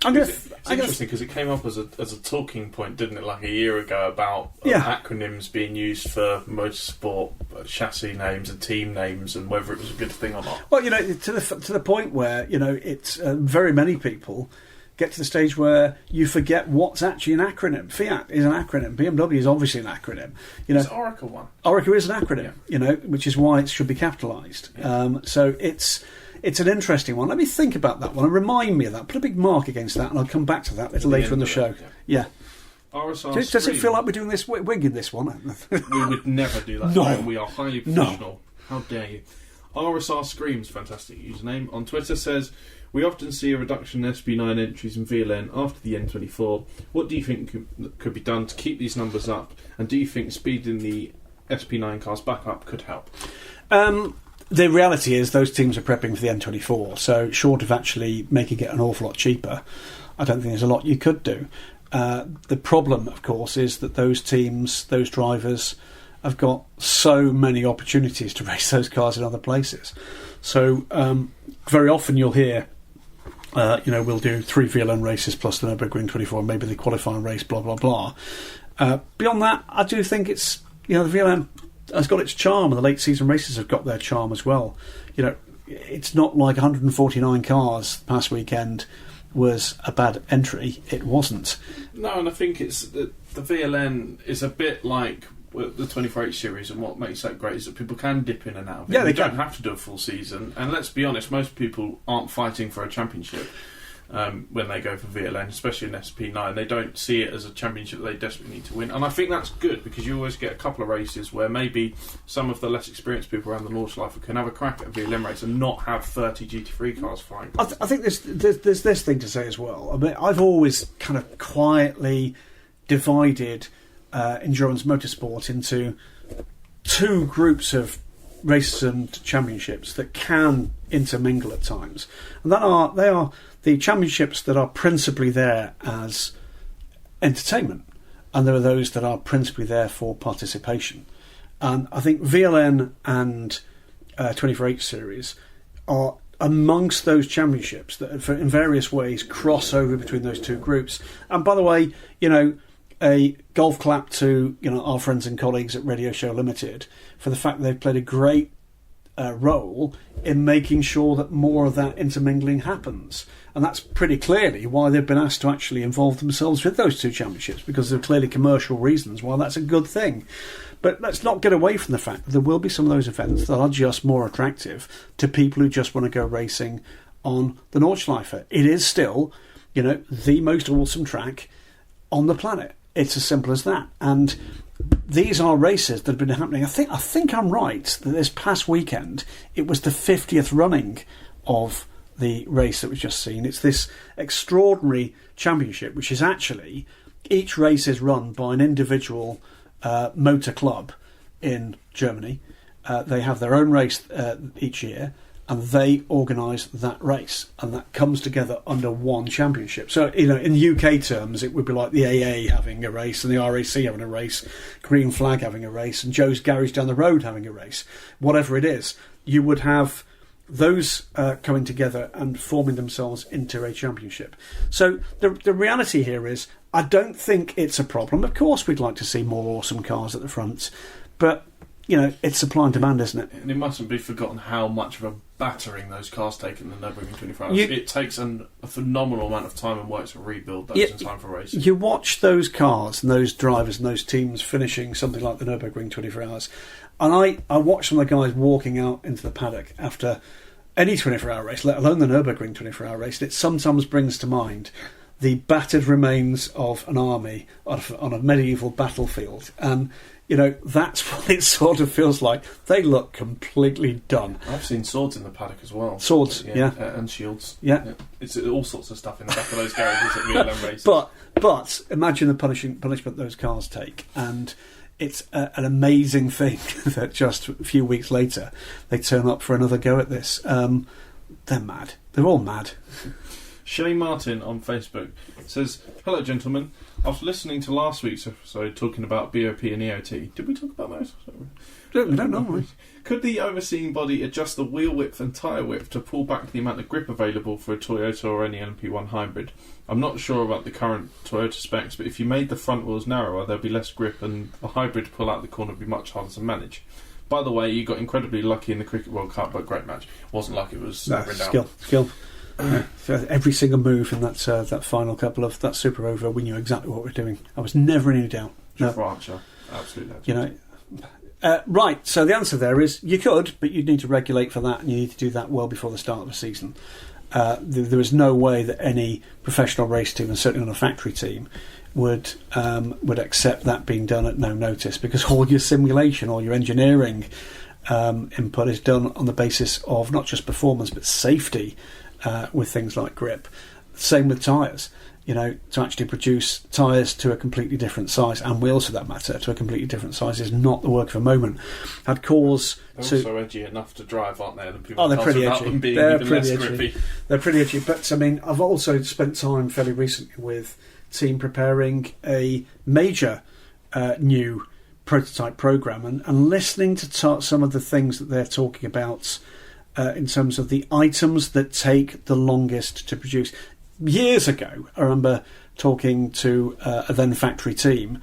It's interesting because it came up as a talking point, didn't it, like a year ago, about acronyms being used for motorsport chassis names and team names, and whether it was a good thing or not. Well, to the point where it's very many people get to the stage where you forget what's actually an acronym. Fiat is an acronym. BMW is obviously an acronym. It's Oracle one. Oracle is an acronym. Which is why it should be capitalised. Yeah. So it's an interesting one. Let me think about that one and remind me of that. Put a big mark against that, and I'll come back to that a little later in the show. Yeah. RSR Does it feel like we're doing this wing in this one? We would never do that. No. We are highly professional. No. How dare you? RSR Screams, fantastic username, on Twitter says, we often see a reduction in SB9 entries in VLN after the N24. What do you think could be done to keep these numbers up? And do you think speeding the SP9 cars back up could help? The reality is those teams are prepping for the N24, so short of actually making it an awful lot cheaper, I don't think there's a lot you could do. The problem, of course, is that those teams, those drivers, have got so many opportunities to race those cars in other places. So very often you'll hear, we'll do 3 VLN races plus the Nürburgring 24, maybe the qualifying race, blah, blah, blah. Beyond that, I do think it's, the VLN has got its charm, and the late season races have got their charm as well. It's not like 149 cars past weekend was a bad entry. It wasn't. No, and I think it's the VLN is a bit like the 24H series, and what makes that great is that people can dip in and out of it. Yeah, they don't have to do a full season, and let's be honest, most people aren't fighting for a championship. when they go for VLN, especially in SP9. They don't see it as a championship they desperately need to win. And I think that's good, because you always get a couple of races where maybe some of the less experienced people around the Nordschleife can have a crack at a VLN race and not have 30 GT3 cars flying. I think there's this thing to say as well. I mean, I've always kind of quietly divided endurance motorsport into two groups of races and championships that can intermingle at times, and they are the championships that are principally there as entertainment, and there are those that are principally there for participation. And I think VLN and 24H series are amongst those championships that in various ways cross over between those two groups. And by the way, a golf clap to our friends and colleagues at Radio Show Limited for the fact that they've played a great role in making sure that more of that intermingling happens. And that's pretty clearly why they've been asked to actually involve themselves with those two championships, because there are clearly commercial reasons why that's a good thing. But let's not get away from the fact that there will be some of those events that are just more attractive to people who just want to go racing on the Nordschleife. It is still, the most awesome track on the planet. It's as simple as that. And these are races that have been happening. I think I'm right that this past weekend it was the 50th running of the race that we've just seen. It's this extraordinary championship, which is actually, each race is run by an individual motor club in Germany. They have their own race each year, and they organise that race, and that comes together under one championship. So, in UK terms, it would be like the AA having a race, and the RAC having a race, Green Flag having a race, and Joe's Garage down the road having a race. Whatever it is, you would have those coming together and forming themselves into a championship. So the reality here is, I don't think it's a problem. Of course, we'd like to see more awesome cars at the front, but it's supply and demand, isn't it? And it mustn't be forgotten how much of a battering those cars take in the Nürburgring 24 hours. It takes a phenomenal amount of time and work to rebuild those in time for racing. You watch those cars and those drivers and those teams finishing something like the Nürburgring 24 hours, and I watch some of the guys walking out into the paddock after any 24-hour race, let alone the Nürburgring 24-hour race, and it sometimes brings to mind the battered remains of an army on a medieval battlefield. And that's what it sort of feels like. They look completely done. I've seen swords in the paddock as well. Swords, yeah. And shields. Yeah. It's all sorts of stuff in the back of those garages at VLM races. But imagine the punishment those cars take. And it's an amazing thing that just a few weeks later they turn up for another go at this. They're mad. They're all mad. Shane Martin on Facebook says, "Hello, gentlemen. After listening to last week's episode talking about BOP and EOT, did we talk about those? We don't know. Could the overseeing body adjust the wheel width and tyre width to pull back the amount of grip available for a Toyota or any LMP1 hybrid? I'm not sure about the current Toyota specs, but if you made the front wheels narrower, there'd be less grip, and a hybrid pull out the corner would be much harder to manage. By the way, you got incredibly lucky in the Cricket World Cup, but great match. Wasn't lucky, it was skill. Every single move in that final couple of that Super Over, we knew exactly what we were doing. I was never in any doubt. No. Archer, absolutely. Right. So the answer there is you could, but you'd need to regulate for that, and you need to do that well before the start of the season. There is no way that any professional race team, and certainly not a factory team, would accept that being done at no notice, because all your simulation, all your engineering input is done on the basis of not just performance but safety. With things like grip. Same with tyres. To actually produce tyres to a completely different size, and wheels for that matter, to a completely different size, is not the work of a moment. Had cause They're also edgy enough to drive, aren't they? They're pretty edgy. Them being they're even pretty less edgy. grippy. They're pretty edgy. But I've also spent time fairly recently with team preparing a major new prototype program, and listening to some of the things that they're talking about. In terms of the items that take the longest to produce. Years ago, I remember talking to a then factory team,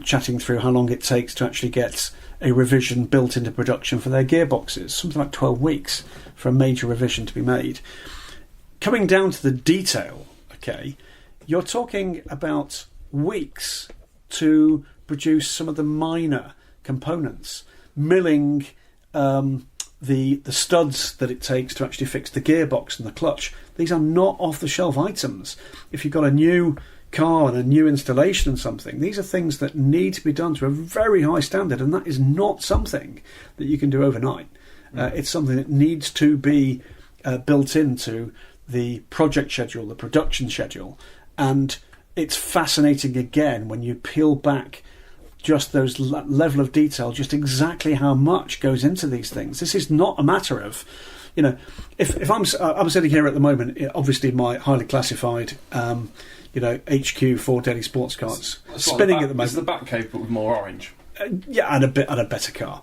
chatting through how long it takes to actually get a revision built into production for their gearboxes. Something like 12 weeks for a major revision to be made. Coming down to the detail, you're talking about weeks to produce some of the minor components. Milling the studs that it takes to actually fix the gearbox and the clutch. These are not off-the-shelf items. If you've got a new car and a new installation and something, these are things that need to be done to a very high standard, and that is not something that you can do overnight. It's something that needs to be built into the project schedule, the production schedule, and it's fascinating again when you peel back just those level of detail, just exactly how much goes into these things. This is not a matter of, if I'm sitting here at the moment, obviously my highly classified, HQ Ford Daily sports cars spinning at the moment. Is the Batcave but with more orange? And a better car.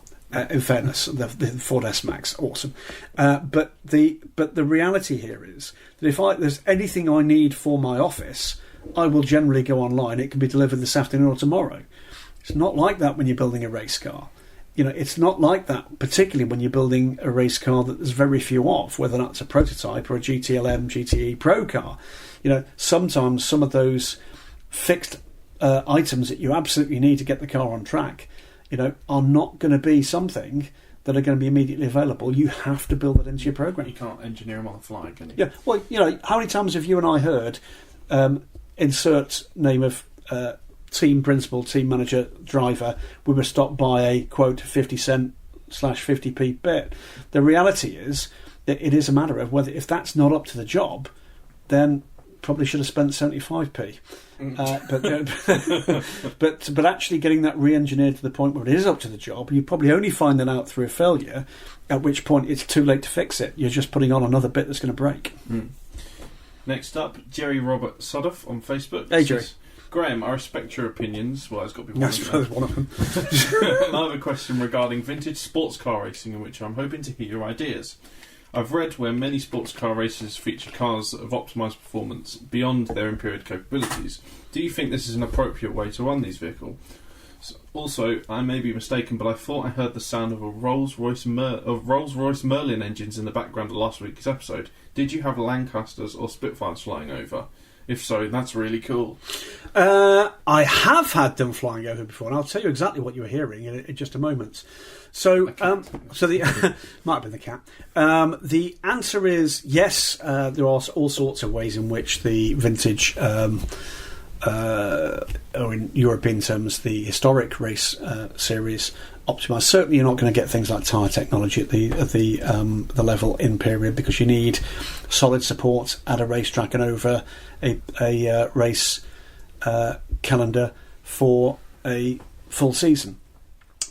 In fairness, the Ford S-Max, awesome. But the reality here is that if there's anything I need for my office, I will generally go online. It can be delivered this afternoon or tomorrow. It's not like that when you're building a race car. It's not like that, particularly when you're building a race car that there's very few of, whether that's a prototype or a GTLM, GTE Pro car. Sometimes some of those fixed items that you absolutely need to get the car on track, are not going to be something that are going to be immediately available. You have to build that into your program. You can't engineer them on the fly, can you? Yeah. Well, how many times have you and I heard insert name of team principal, team manager, driver, we were stopped by a quote 50cent/50p bit. The reality is that it is a matter of whether, if that's not up to the job, then probably should have spent 75p. But actually getting that re-engineered to the point where it is up to the job, you probably only find that out through a failure, at which point it's too late to fix it. You're just putting on another bit that's going to break. Next up, Jerry Robert Sodoff on Facebook. Hey, Jerry. Graham, I respect your opinions. Well, it's got to be one of them. I have a question regarding vintage sports car racing, in which I'm hoping to hear your ideas. I've read where many sports car races feature cars that have optimised performance beyond their in-period capabilities. Do you think this is an appropriate way to run these vehicles? Also, I may be mistaken, but I thought I heard the sound of Rolls-Royce Merlin engines in the background of last week's episode. Did you have Lancasters or Spitfires flying over? If so, that's really cool. I have had them flying over before, and I'll tell you exactly what you were hearing in just a moment. So the might have been the cat. The answer is yes. There are all sorts of ways in which the vintage, or in European terms, the historic race series optimised. Certainly, you're not going to get things like tyre technology at the level in period, because you need solid support at a racetrack and over a race calendar for a full season.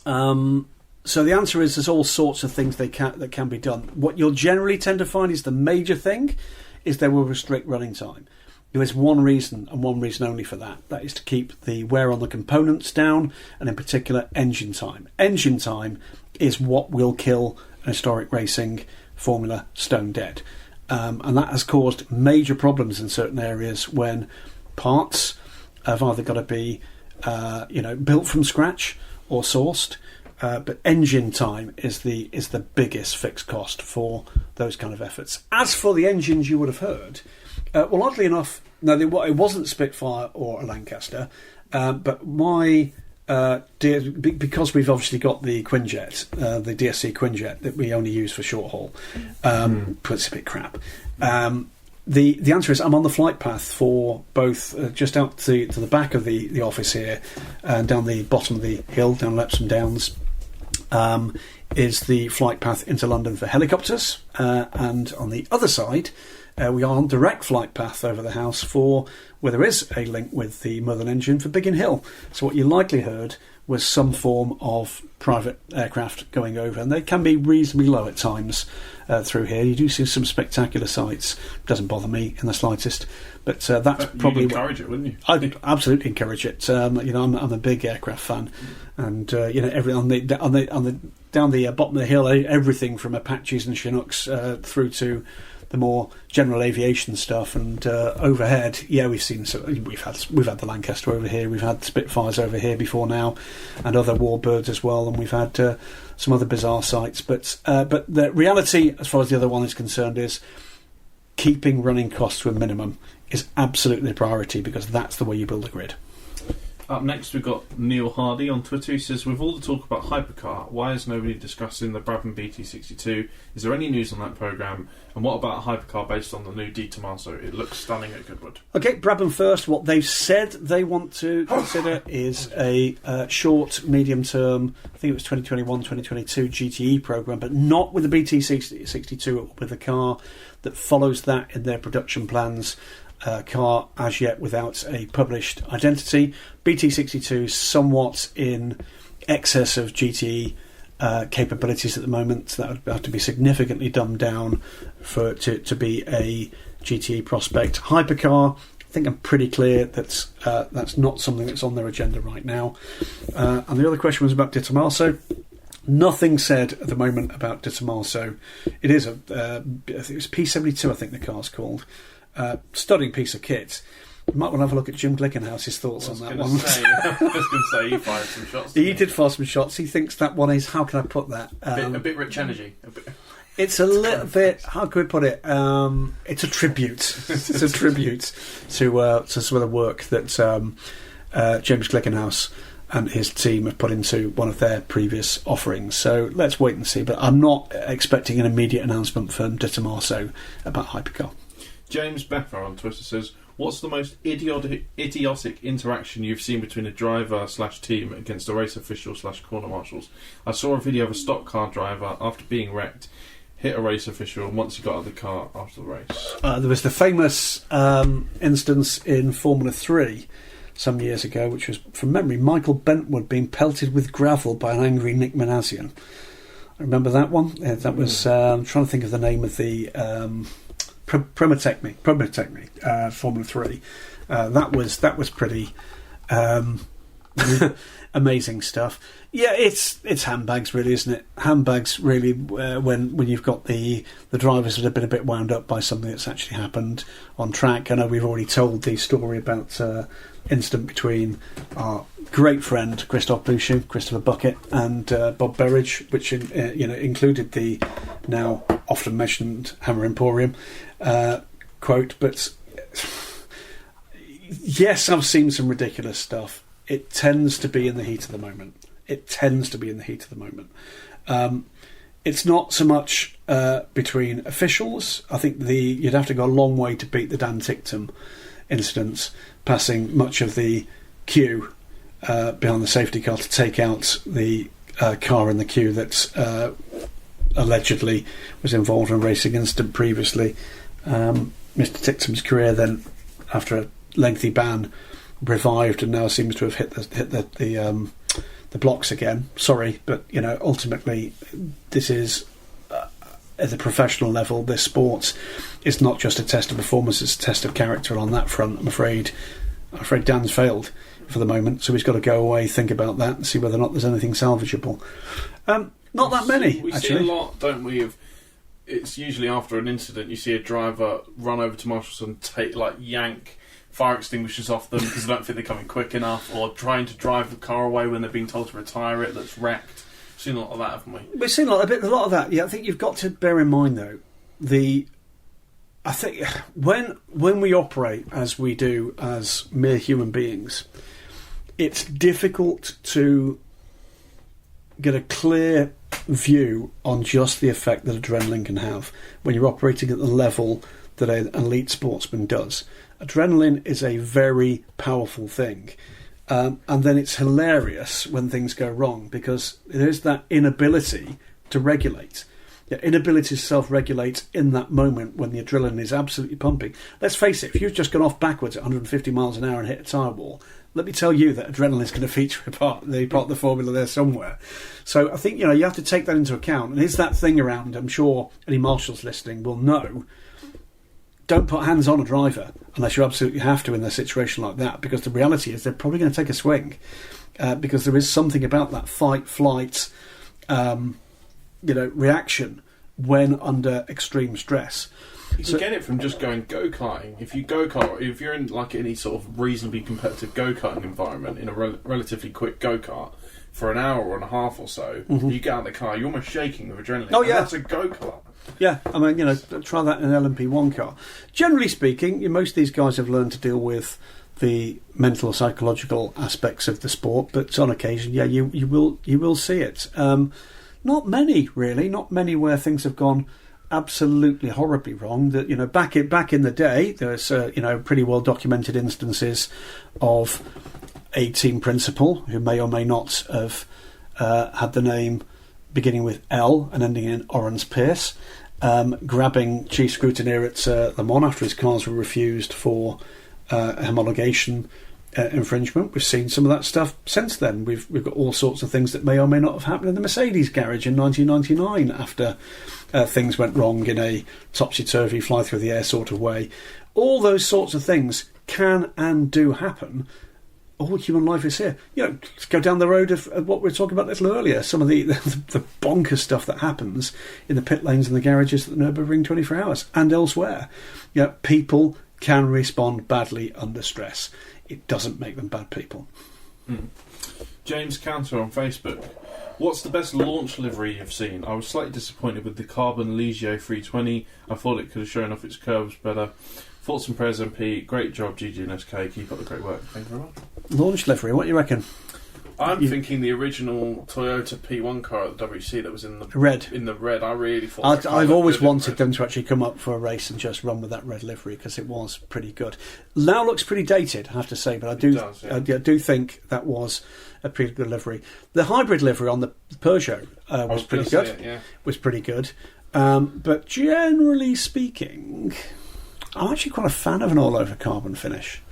So the answer is there's all sorts of things that can be done. What you'll generally tend to find is the major thing is they will restrict running time. There is one reason, and one reason only for that. That is to keep the wear on the components down, and in particular engine time. Engine time is what will kill an historic racing formula stone dead. And that has caused major problems in certain areas when parts have either got to be built from scratch or sourced. But engine time is the biggest fixed cost for those kind of efforts. As for the engines you would have heard, well, oddly enough, no, it wasn't Spitfire or a Lancaster, but my because we've obviously got the Quinjet, the DSC Quinjet that we only use for short haul, it's a bit crap. The answer is I'm on the flight path for both, just out to the back of the office here, and down the bottom of the hill, down Lepsom Downs, is the flight path into London for helicopters, and on the other side we are on direct flight path over the house for where there is a link with the Merlin engine for Biggin Hill. So what you likely heard was some form of private aircraft going over, and they can be reasonably low at times through here. You do see some spectacular sights. Doesn't bother me in the slightest, but that's probably you'd encourage it, wouldn't you? I'd absolutely encourage it. I'm a big aircraft fan, and every on the down the bottom of the hill, everything from Apaches and Chinooks through to the more general aviation stuff, and overhead, we've had the Lancaster over here, we've had Spitfires over here before now, and other Warbirds as well, and we've had some other bizarre sights. But the reality, as far as the other one is concerned, is keeping running costs to a minimum is absolutely a priority, because that's the way you build a grid. Up next, we've got Neil Hardy on Twitter. He says, with all the talk about hypercar, why is nobody discussing the Brabham BT62? Is there any news on that programme? And what about a hypercar based on the new Di Tommaso? It looks stunning at Goodwood. Okay, Brabham first. What they've said they want to consider is a short, medium-term, I think it was 2021, 2022 GTE programme, but not with the BT62, with a car that follows that in their production plans. Car as yet without a published identity. BT62 is somewhat in excess of GTE capabilities at the moment. That would have to be significantly dumbed down for it to be a GTE prospect. Hypercar, I think I'm pretty clear that that's not something that's on their agenda right now. And the other question was about Di Tommaso. Nothing said at the moment about Di Tommaso. It is I think it was P72, I think the car's called. Stunning piece of kit. You might want to have a look at Jim Glickenhouse's thoughts on that one. I was going to say, he fired some shots. He did fire some shots. He thinks that one is, how can I put that? A bit rich energy. It's a little bit, how can we put it? It's a tribute. It's a tribute to some of the work that James Glickenhouse and his team have put into one of their previous offerings. So let's wait and see. But I'm not expecting an immediate announcement from Di Tommaso about Hypercar. James Beffer on Twitter says, what's the most idiotic interaction you've seen between a driver/team against a race official/corner marshals? I saw a video of a stock car driver, after being wrecked, hit a race official once he got out of the car after the race. There was the famous instance in Formula 3 some years ago, which was, from memory, Michael Bentwood being pelted with gravel by an angry Nick Manassian. I remember that one. That was, I'm trying to think of the name of the... Prometechnic, Formula 3. That was pretty amazing stuff. Yeah, it's handbags, really, isn't it? Handbags, really, when you've got the drivers that have been a bit wound up by something that's actually happened on track. I know we've already told the story about incident between our great friend Christopher Bucket, and Bob Berridge, which included the now often mentioned Hammer Emporium quote. But yes, I've seen some ridiculous stuff. It tends to be in the heat of the moment. It's not so much between officials. I think you'd have to go a long way to beat the Dan Ticktum incidents, passing much of the queue behind the safety car to take out the car in the queue that allegedly was involved in a race against him previously. Mr. Ticktum's career then, after a lengthy ban, revived and now seems to have hit the blocks again. Sorry, but ultimately this is at the professional level. This sport is not just a test of performance; it's a test of character. On that front, I'm afraid Dan's failed for the moment, so he's got to go away, think about that, and see whether or not there's anything salvageable. Not that many. We actually see a lot, don't we? It's usually after an incident you see a driver run over to marshals and yank fire extinguishers off them because they don't think they're coming quick enough, or trying to drive the car away when they're being told to retire it that's wrecked. We've seen a lot of that, haven't we? We've seen a lot of that. Yeah, I think you've got to bear in mind though, I think when we operate as we do as mere human beings, it's difficult to get a clear view on just the effect that adrenaline can have when you're operating at the level that an elite sportsman does. Adrenaline is a very powerful thing, and then it's hilarious when things go wrong because there's that inability to regulate. The inability to self-regulate in that moment when the adrenaline is absolutely pumping. Let's face it, if you've just gone off backwards at 150 miles an hour and hit a tyre wall, let me tell you that adrenaline is going to feature a part of the formula there somewhere. So I think you have to take that into account. And is that thing around, I'm sure any marshals listening will know, don't put hands on a driver unless you absolutely have to in a situation like that, because the reality is they're probably going to take a swing because there is something about that fight, flight, reaction when under extreme stress. You can get it from just going go-karting. If you're in any sort of reasonably competitive go-karting environment in a relatively quick go-kart for an hour and a half or so, you get out of the car, you're almost shaking with adrenaline. Oh yeah, that's a go-kart. Yeah, I mean, try that in an LMP1 car. Generally speaking, most of these guys have learned to deal with the mental or psychological aspects of the sport, but on occasion, yeah, you will see it. Not many, really. Not many where things have gone absolutely horribly wrong. That, you know, back in the day, there's pretty well documented instances of a team principal who may or may not have had the name beginning with L and ending in Orange Pierce, grabbing chief scrutineer at Le Mans after his cars were refused for homologation infringement. We've seen some of that stuff since then. We've got all sorts of things that may or may not have happened in the Mercedes garage in 1999 after things went wrong in a topsy-turvy, fly-through-the-air sort of way. All those sorts of things can and do happen. All human life is here. You know, let's go down the road of what we were talking about a little earlier. Some of the bonkers stuff that happens in the pit lanes and the garages at the Nürburgring 24 Hours and elsewhere. You know, people can respond badly under stress. It doesn't make them bad people. James Cantor on Facebook. What's the best launch livery you've seen? I was slightly disappointed with the Carbon Legio 320. I thought it could have shown off its curves better. Thoughts and prayers, MP. Great job, GG and SK. Keep up the great work. Thank you very much. Launch livery, what do you reckon? I'm thinking the original Toyota P1 car at the WC that was in the red. In the red, I really thought. I've always wanted them to actually come up for a race and just run with that red livery because it was pretty good. Now looks pretty dated, I have to say, but I do think that was a pretty good livery. The hybrid livery on the Peugeot was pretty good. Was pretty good, but generally speaking, I'm actually quite a fan of an all-over carbon finish.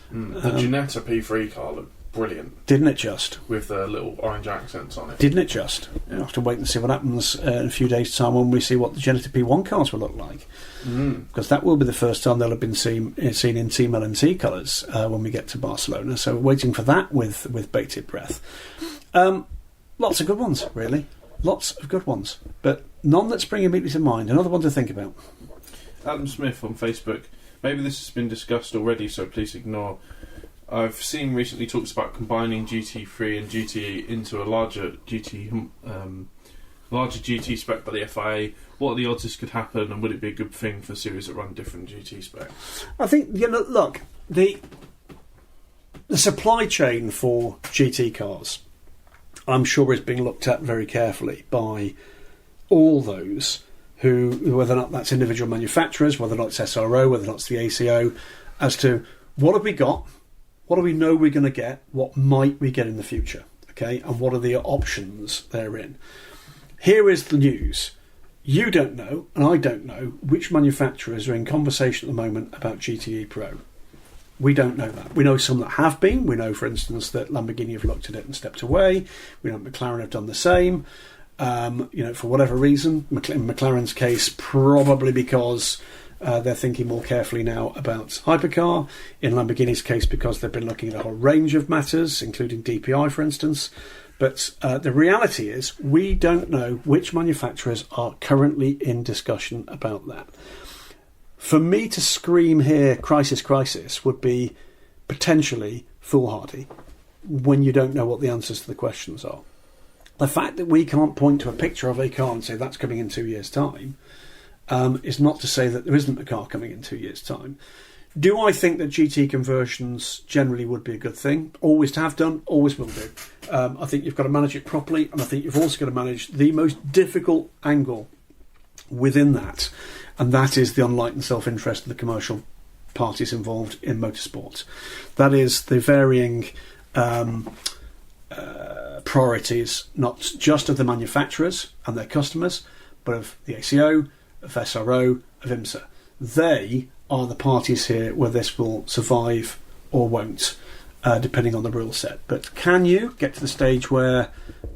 The Ginetta P3 car looked brilliant. Didn't it just? With the little orange accents on it. Didn't it just? Yeah. We'll have to wait and see what happens in a few days' time when we see what the Ginetta P1 cars will look like. Because that will be the first time they'll have been seen in Team LNT colours when we get to Barcelona. So we're waiting for that with bated breath. Lots of good ones, really. Lots of good ones. But none that spring immediately to mind. Another one to think about. Adam Smith on Facebook. Maybe this has been discussed already, so please ignore. I've seen recently talks about combining GT3 and GT into a larger GT spec by the FIA. What are the odds this could happen, and would it be a good thing for series that run different GT specs? I think, look, the supply chain for GT cars, I'm sure, is being looked at very carefully by all those who, whether or not that's individual manufacturers, whether or not it's SRO, whether or not it's the ACO, as to what have we got, what do we know we're going to get, what might we get in the future, okay, and what are the options therein. Here is the news. You don't know, and I don't know, which manufacturers are in conversation at the moment about GTE Pro. We don't know that. We know some that have been. We know, for instance, that Lamborghini have looked at it and stepped away. We know McLaren have done the same. For whatever reason, in McLaren's case, probably because they're thinking more carefully now about hypercar. In Lamborghini's case, because they've been looking at a whole range of matters, including DPI, for instance. But the reality is, we don't know which manufacturers are currently in discussion about that. For me to scream here, crisis, crisis, would be potentially foolhardy when you don't know what the answers to the questions are. The fact that we can't point to a picture of a car and say that's coming in 2 years' time is not to say that there isn't a car coming in 2 years' time. Do I think that GT conversions generally would be a good thing? Always have done, always will do. I think you've got to manage it properly, and I think you've also got to manage the most difficult angle within that, and that is the unlightened self-interest of the commercial parties involved in motorsport. That is the varying priorities, not just of the manufacturers and their customers, but of the ACO, of SRO, of IMSA. They are the parties here where this will survive or won't, depending on the rule set. But can you get to the stage where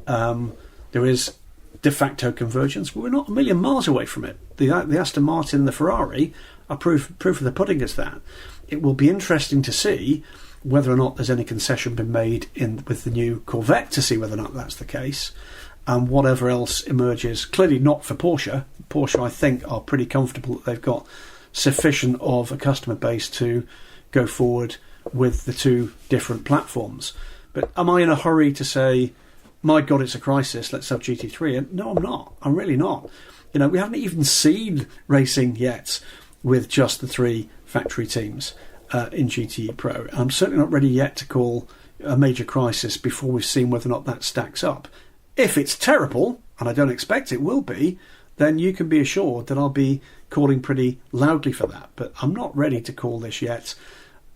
there is de facto convergence? Well, we're not a million miles away from it. The Aston Martin and the Ferrari are proof of the pudding as that. It will be interesting to see whether or not there's any concession been made with the new Corvette to see whether or not that's the case, and whatever else emerges. Clearly not for Porsche. Porsche, I think, are pretty comfortable that they've got sufficient of a customer base to go forward with the two different platforms. But am I in a hurry to say, my God, it's a crisis, let's have GT3? And no, I'm not. I'm really not. We haven't even seen racing yet with just the three factory teams. in GTE Pro. I'm certainly not ready yet to call a major crisis before we've seen whether or not that stacks up. If it's terrible, and I don't expect it will be, then you can be assured that I'll be calling pretty loudly for that. But I'm not ready to call this yet.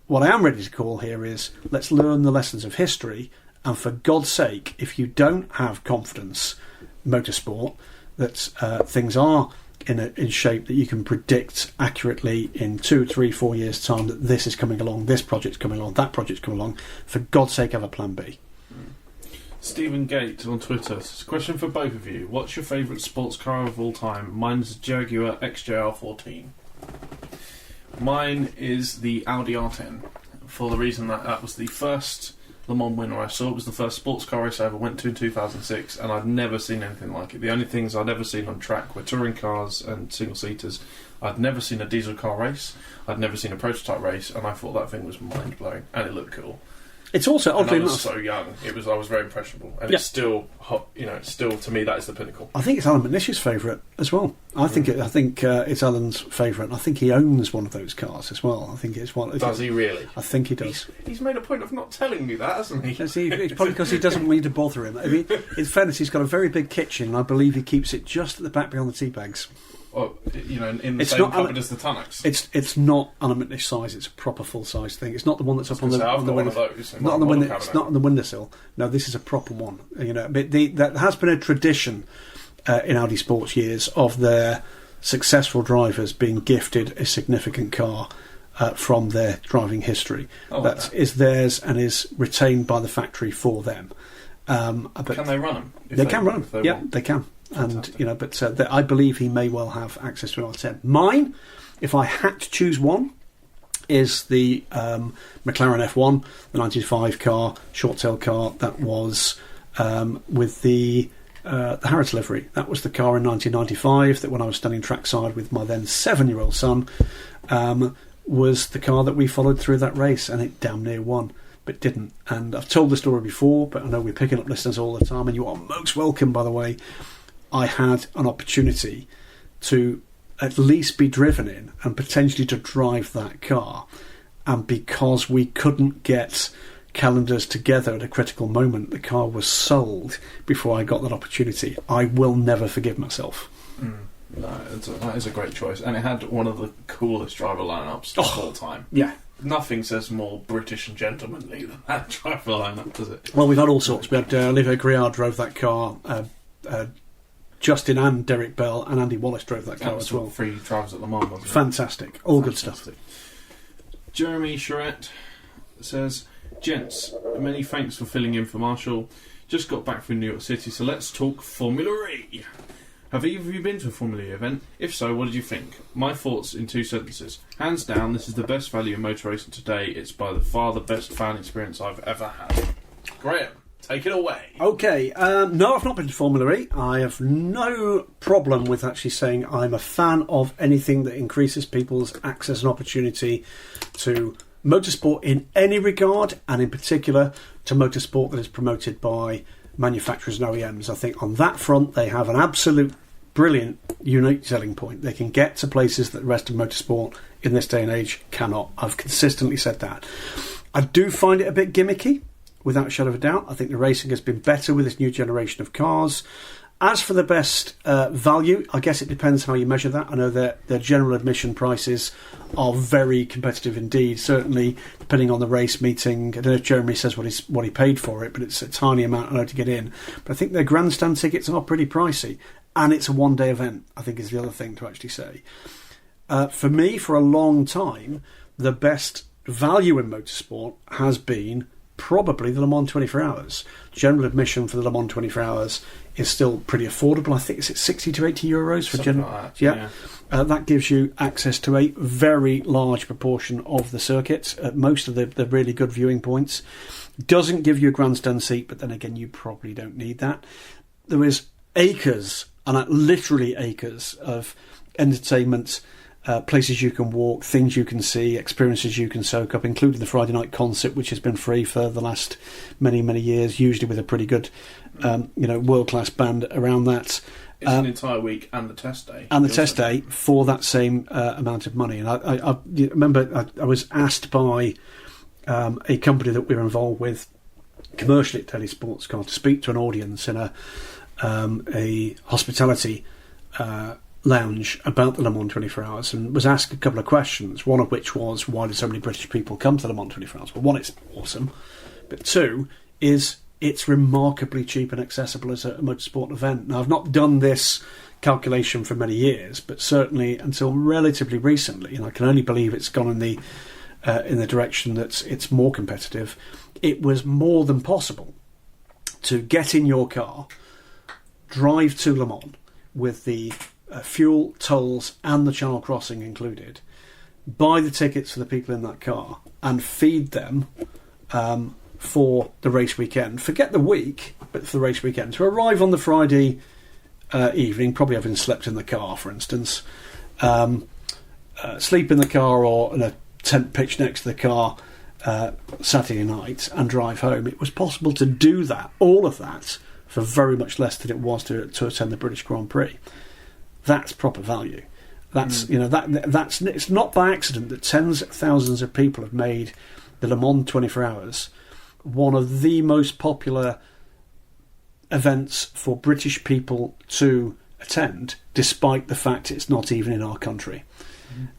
What I am ready to call here is, let's learn the lessons of history, and for God's sake, if you don't have confidence in motorsport that things are in shape that you can predict accurately in 2, 3, 4 years' time that this is coming along, this project's coming along, that project's coming along, for God's sake, have a plan B. Stephen Gate on Twitter says, question for both of you. What's your favourite sports car of all time? Mine's Jaguar XJR14. Mine is the Audi R10, for the reason that was the first Le Mans winner I saw. It was the first sports car race I ever went to in 2006, and I'd never seen anything like it. The only things I'd ever seen on track were touring cars and single-seaters. I'd never seen a diesel car race. I'd never seen a prototype race, and I thought that thing was mind-blowing, and it looked cool. It's also oddly enough. I was so young. I was very impressionable, and it's still hot. It's still, to me, that is the pinnacle. I think it's Alan McNish's favourite as well. I think it's Alan's favourite. I think he owns one of those cars as well. I think it's one. Does he really? I think he does. He's made a point of not telling me that, hasn't he? It's probably because he doesn't want you to bother him. I mean, in fairness, he's got a very big kitchen, and I believe he keeps it just at the back behind the tea bags. Well, in the same cupboard as the Tunnocks. It's not Alan McNish size. It's a proper full size thing. It's not the one that's up on the window. It's not on the windowsill. No, this is a proper one. But that has been a tradition in Audi Sports years of their successful drivers being gifted a significant car from their driving history that is theirs and is retained by the factory for them. But can they run them? They can run them. Yeah, they can. Fantastic. And but I believe he may well have access to an R10. Mine, if I had to choose one, is the McLaren F1, the 95 car, short tail car that was with the Harrods livery. That was the car in 1995 that, when I was standing trackside with my then 7-year-old son, was the car that we followed through that race, and it damn near won. But didn't. And I've told the story before, but I know we're picking up listeners all the time, and you are most welcome, by the way. I had an opportunity to at least be driven in and potentially to drive that car, and because we couldn't get calendars together at a critical moment, the car was sold before I got that opportunity. I will never forgive myself. That is a great choice, and it had one of the coolest driver lineups of all time. Yeah. Nothing says more British and gentlemanly than that driver lineup, does it? Well, we've had all sorts. We had Olivier Griard drove that car, Justin and Derek Bell and Andy Wallace drove that car as well. 3 drivers at Le Mans, wasn't it? Fantastic. All good stuff. Jeremy Charette says, gents, many thanks for filling in for Marshall. Just got back from New York City, so let's talk Formula E. Have either of you been to a Formula E event? If so, what did you think? My thoughts in 2 sentences. Hands down, this is the best value in motor racing today. It's by far the best fan experience I've ever had. Graham, take it away. Okay, no, I've not been to Formula E. I have no problem with actually saying I'm a fan of anything that increases people's access and opportunity to motorsport in any regard, and in particular to motorsport that is promoted by manufacturers and OEMs. I think on that front they have an absolute brilliant, unique selling point. They can get to places that the rest of motorsport in this day and age cannot. I've consistently said that. I do find it a bit gimmicky, without a shadow of a doubt. I think the racing has been better with this new generation of cars. As for the best value, I guess it depends how you measure that. I know that their general admission prices are very competitive indeed, certainly depending on the race meeting. I don't know if Jeremy says what he paid for it, but it's a tiny amount, I know, to get in. But I think their grandstand tickets are pretty pricey, and it's a one-day event, I think, is the other thing to actually say. For me, for a long time, the best value in motorsport has been probably the Le Mans 24 Hours. General admission for the Le Mans 24 Hours is still pretty affordable. I think it's 60 to 80 euros for general. Like that, yeah. That gives you access to a very large proportion of the circuit, most of the really good viewing points. Doesn't give you a grandstand seat, but then again, you probably don't need that. There is acres, and literally acres, of entertainment, places you can walk, things you can see, experiences you can soak up, including the Friday night concert, which has been free for the last many, many years, usually with a pretty good, world-class band around that. It's an entire week and the test day. And the test day for that same amount of money. And I remember I was asked by a company that we were involved with commercially at Daily Sports Car to speak to an audience in a hospitality lounge about the Le Mans 24 Hours, and was asked a couple of questions, one of which was, why do so many British people come to Le Mans 24 Hours? Well, one, it's awesome, but two, is it's remarkably cheap and accessible as a motorsport event. Now, I've not done this calculation for many years, but certainly until relatively recently, and I can only believe it's gone in the direction that it's more competitive, it was more than possible to get in your car, drive to Le Mans with the fuel, tolls and the channel crossing included, buy the tickets for the people in that car and feed them for the race weekend. Forget the week, but for the race weekend. To arrive on the Friday evening, probably having slept in the car, for instance, sleep in the car or in a tent pitch next to the car Saturday night and drive home. It was possible to do that, all of that, for very much less than it was to attend the British Grand Prix. That's proper value. That's that's it's not by accident that tens of thousands of people have made the Le Mans 24 Hours one of the most popular events for British people to attend, despite the fact it's not even in our country.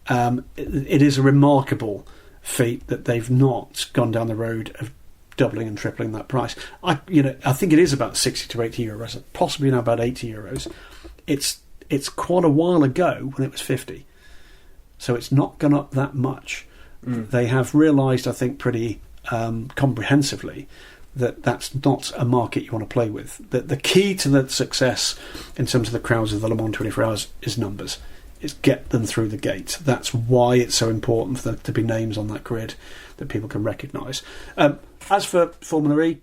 It is a remarkable feat that they've not gone down the road of doubling and tripling that price. I think it is about 60 to 80 euros, possibly now about 80 euros. It's quite a while ago when it was 50, so it's not gone up that much. They have realised, I think, pretty comprehensively that that's not a market you want to play with. That the key to the success in terms of the crowds of the Le Mans 24 Hours is numbers. It's get them through the gate. That's why it's so important for there to be names on that grid that people can recognise. As for Formula E,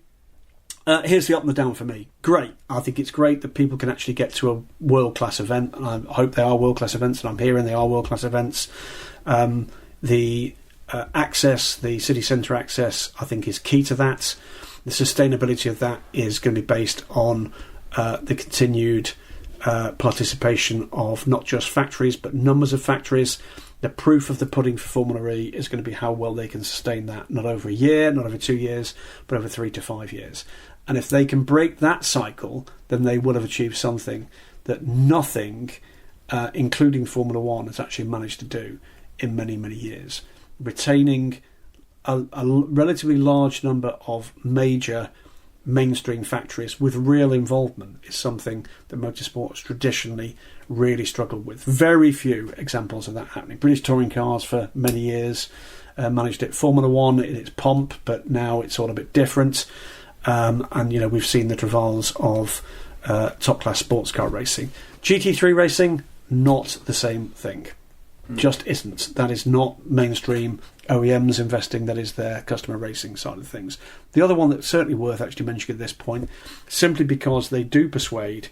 here's the up and the down for me. Great. I think it's great that people can actually get to a world-class event, and I hope they are world-class events, and I'm hearing they are world-class events. The access, the city centre access, I think is key to that. The sustainability of that is going to be based on the continued participation of not just factories but numbers of factories. The proof of the pudding for Formula E is going to be how well they can sustain that, not over a year, not over 2 years, but over 3 to 5 years. And if they can break that cycle, then they will have achieved something that nothing, including Formula One, has actually managed to do in many, many years. Retaining a relatively large number of major mainstream factories with real involvement is something that motorsport has traditionally really struggled with. Very few examples of that happening. British touring cars for many years managed it. Formula One in its pomp, but now it's all a bit different. And we've seen the travails of top class sports car racing. GT3 racing, not the same thing. Just isn't. That is not mainstream OEMs investing. That is their customer racing side of things. The other one that's certainly worth actually mentioning at this point, simply because they do persuade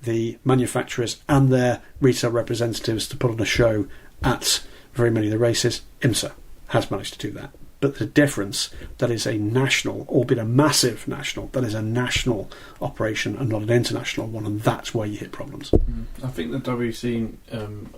the manufacturers and their retail representatives to put on a show at very many of the races, IMSA has managed to do that. But the difference, that is a national, albeit a massive national, that is a national operation and not an international one, and that's where you hit problems. I think the WC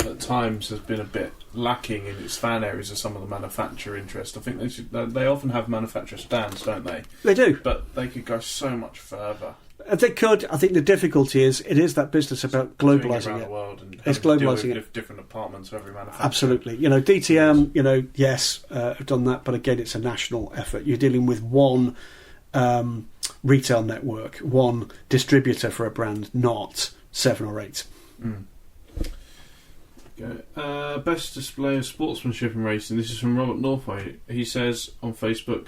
at times has been a bit lacking in its fan areas of some of the manufacturer interest. I think they often have manufacturer stands, don't they? They do. But they could go so much further. They could. I think the difficulty is it is that business about globalising it. The world and it's globalising it. Different departments of every manufacturer. Absolutely. DTM. Yes, have done that, but again, it's a national effort. You're dealing with one retail network, one distributor for a brand, not 7 or 8. Okay. Best display of sportsmanship in racing. This is from Robert Northway. He says on Facebook,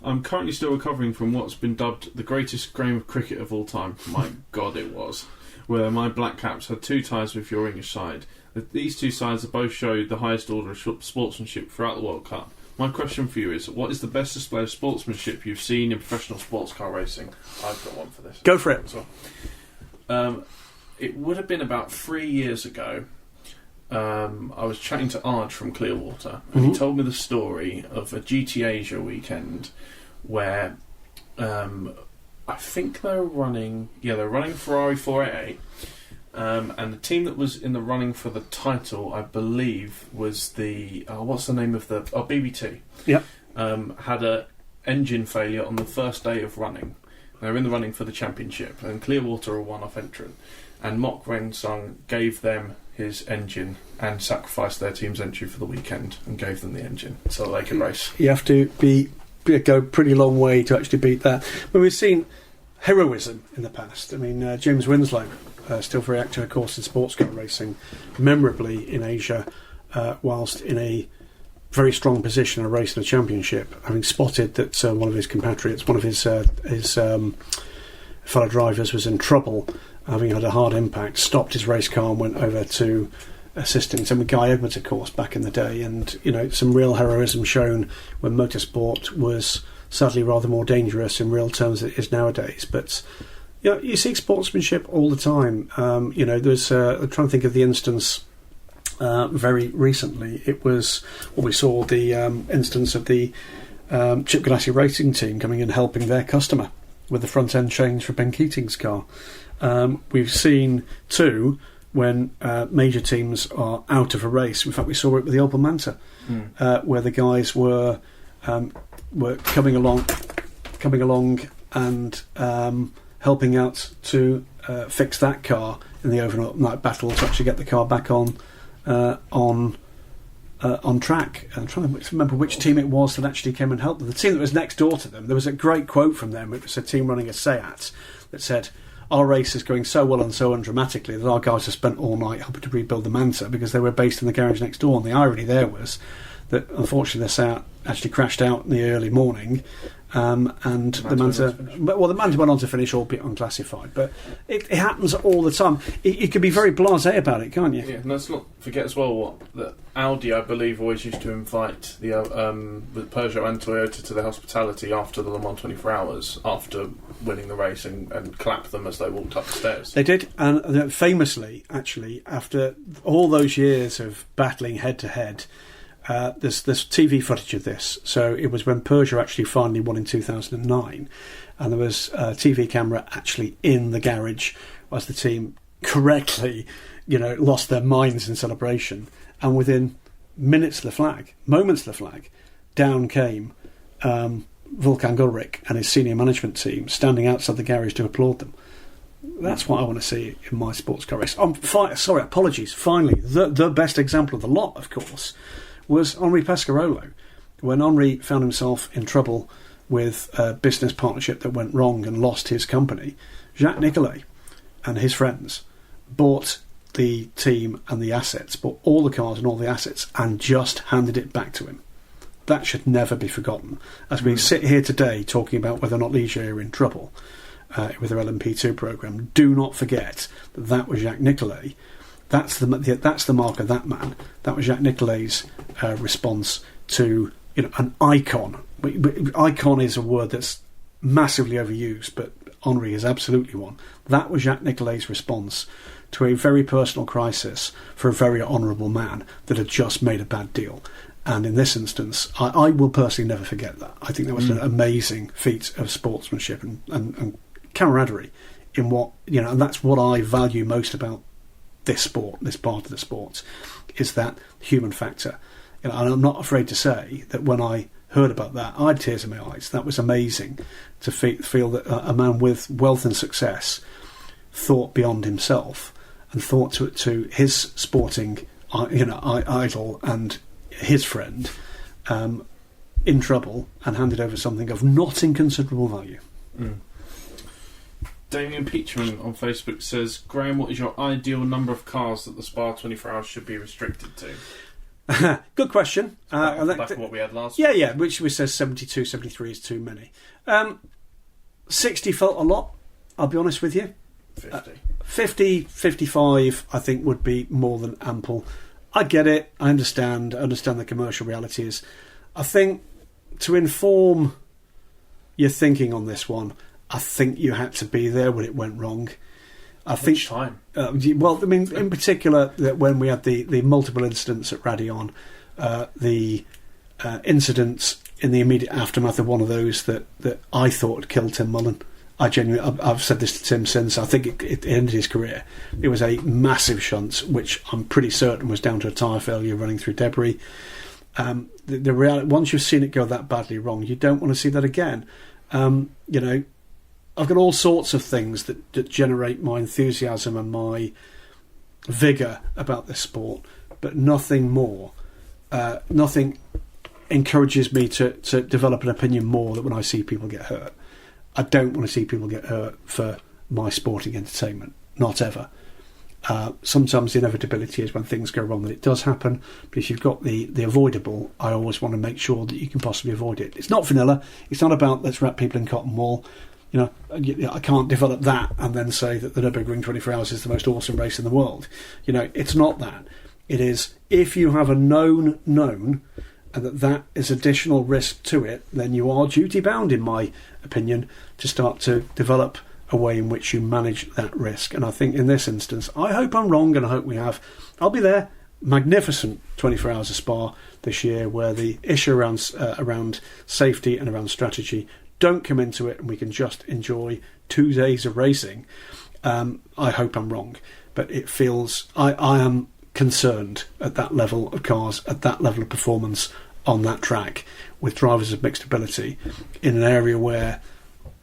I'm currently still recovering from what's been dubbed the greatest game of cricket of all time. My God, it was. Where my Black Caps had 2 ties with your English side. These 2 sides have both showed the highest order of sportsmanship throughout the World Cup. My question for you is, what is the best display of sportsmanship you've seen in professional sports car racing? I've got one for this. Go for it. It would have been about 3 years ago. I was chatting to Arj from Clearwater, and he told me the story of a GT Asia weekend where I think they were running Ferrari 488, And the team that was in the running for the title, I believe, was the what's the name of the BBT? Yep. Had a engine failure on the first day of running. They were in the running for the championship, and Clearwater are a one-off entrant. And Mok Rensung gave them his engine and sacrificed their team's entry for the weekend and gave them the engine so they could race. You have to go pretty long way to actually beat that. But we've seen heroism in the past. I mean, James Winslow, still very active, of course, in sports car racing, memorably in Asia, whilst in a very strong position in a race in a championship, having spotted that one of his compatriots, one of his fellow drivers was in trouble, having had a hard impact, stopped his race car and went over to assist him. Same with Guy Edwards, of course, back in the day, and some real heroism shown when motorsport was sadly rather more dangerous in real terms than it is nowadays. But you see sportsmanship all the time. There's I'm trying to think of the instance very recently. It was we saw the instance of the Chip Ganassi racing team coming in helping their customer with the front end change for Ben Keating's car. We've seen too when major teams are out of a race. In fact, we saw it with the Opel Manta, where the guys were coming along and helping out to fix that car in the overnight battle to actually get the car back on track. I'm trying to remember which team it was that actually came and helped them. The team that was next door to them, there was a great quote from them. It was a team running a Seat that said, "Our race is going so well and so undramatically that our guys have spent all night helping to rebuild the Manta because they were based in the garage next door." And the irony there was that unfortunately the Seat actually crashed out in the early morning, and the Manta went on to finish, albeit unclassified. But it happens all the time. You can be very blasé about it, can't you? Yeah, and let's not forget as well that Audi, I believe, always used to invite the Peugeot and Toyota to their hospitality after the Le Mans 24 Hours, after winning the race, and clap them as they walked up the stairs. They did, and famously, actually, after all those years of battling head to head, there's TV footage of this. So it was when Peugeot actually finally won in 2009, and there was a TV camera actually in the garage as the team correctly, lost their minds in celebration. And within moments of the flag, down came Volkan Gulrich and his senior management team standing outside the garage to applaud them. That's what I want to see in my sports car race. Apologies. Finally, the best example of the lot, of course, was Henri Pescarolo. When Henri found himself in trouble with a business partnership that went wrong and lost his company, Jacques Nicolet and his friends bought the team and the assets, bought all the cars and all the assets, and just handed it back to him. That should never be forgotten. As we sit here today talking about whether or not Ligier are in trouble with their LMP2 programme, do not forget that was Jacques Nicolet. That's the mark of that man. That was Jacques Nicolet's response to an icon. Icon is a word that's massively overused, but Henri is absolutely one. That was Jacques Nicolet's response to a very personal crisis for a very honourable man that had just made a bad deal. And in this instance, I will personally never forget that. I think that was an amazing feat of sportsmanship and camaraderie in what, and that's what I value most about this sport, this part of the sport, is that human factor. And I'm not afraid to say that when I heard about that, I had tears in my eyes. That was amazing to feel that a man with wealth and success thought beyond himself and thought to his sporting, idol and his friend in trouble and handed over something of not inconsiderable value. Damien Peachman on Facebook says, "Graham, what is your ideal number of cars that the Spa 24 Hours should be restricted to?" Good question. Back to what we had last week. Yeah, which says 72, 73 is too many. 60 felt a lot, I'll be honest with you. 50, 55 I think would be more than ample. I get it, I understand the commercial realities. I think to inform your thinking on this one, I think you had to be there when it went wrong. Which time? In particular, that when we had the multiple incidents at Radeon, the incidents in the immediate aftermath of one of those that I thought killed Tim Mullen, I've said this to Tim since. I think it ended his career. It was a massive shunt, which I'm pretty certain was down to a tyre failure running through debris. The reality, once you've seen it go that badly wrong, you don't want to see that again. I've got all sorts of things that generate my enthusiasm and my vigour about this sport, but nothing more. Nothing encourages me to develop an opinion more than when I see people get hurt. I don't want to see people get hurt for my sporting entertainment. Not ever. Sometimes the inevitability is when things go wrong that it does happen, but if you've got the avoidable, I always want to make sure that you can possibly avoid it. It's not vanilla. It's not about let's wrap people in cotton wool. I can't develop that and then say that the Nürburgring 24 Hours is the most awesome race in the world. It's not that. It is, if you have a known and that is additional risk to it, then you are duty bound, in my opinion, to start to develop a way in which you manage that risk. And I think in this instance, I hope I'm wrong, and I hope we have. I'll be there. Magnificent 24 Hours of Spa this year, where the issue around safety and around strategy don't come into it, and we can just enjoy 2 days of racing. I hope I'm wrong, but it feels I am concerned at that level of cars, at that level of performance on that track, with drivers of mixed ability in an area where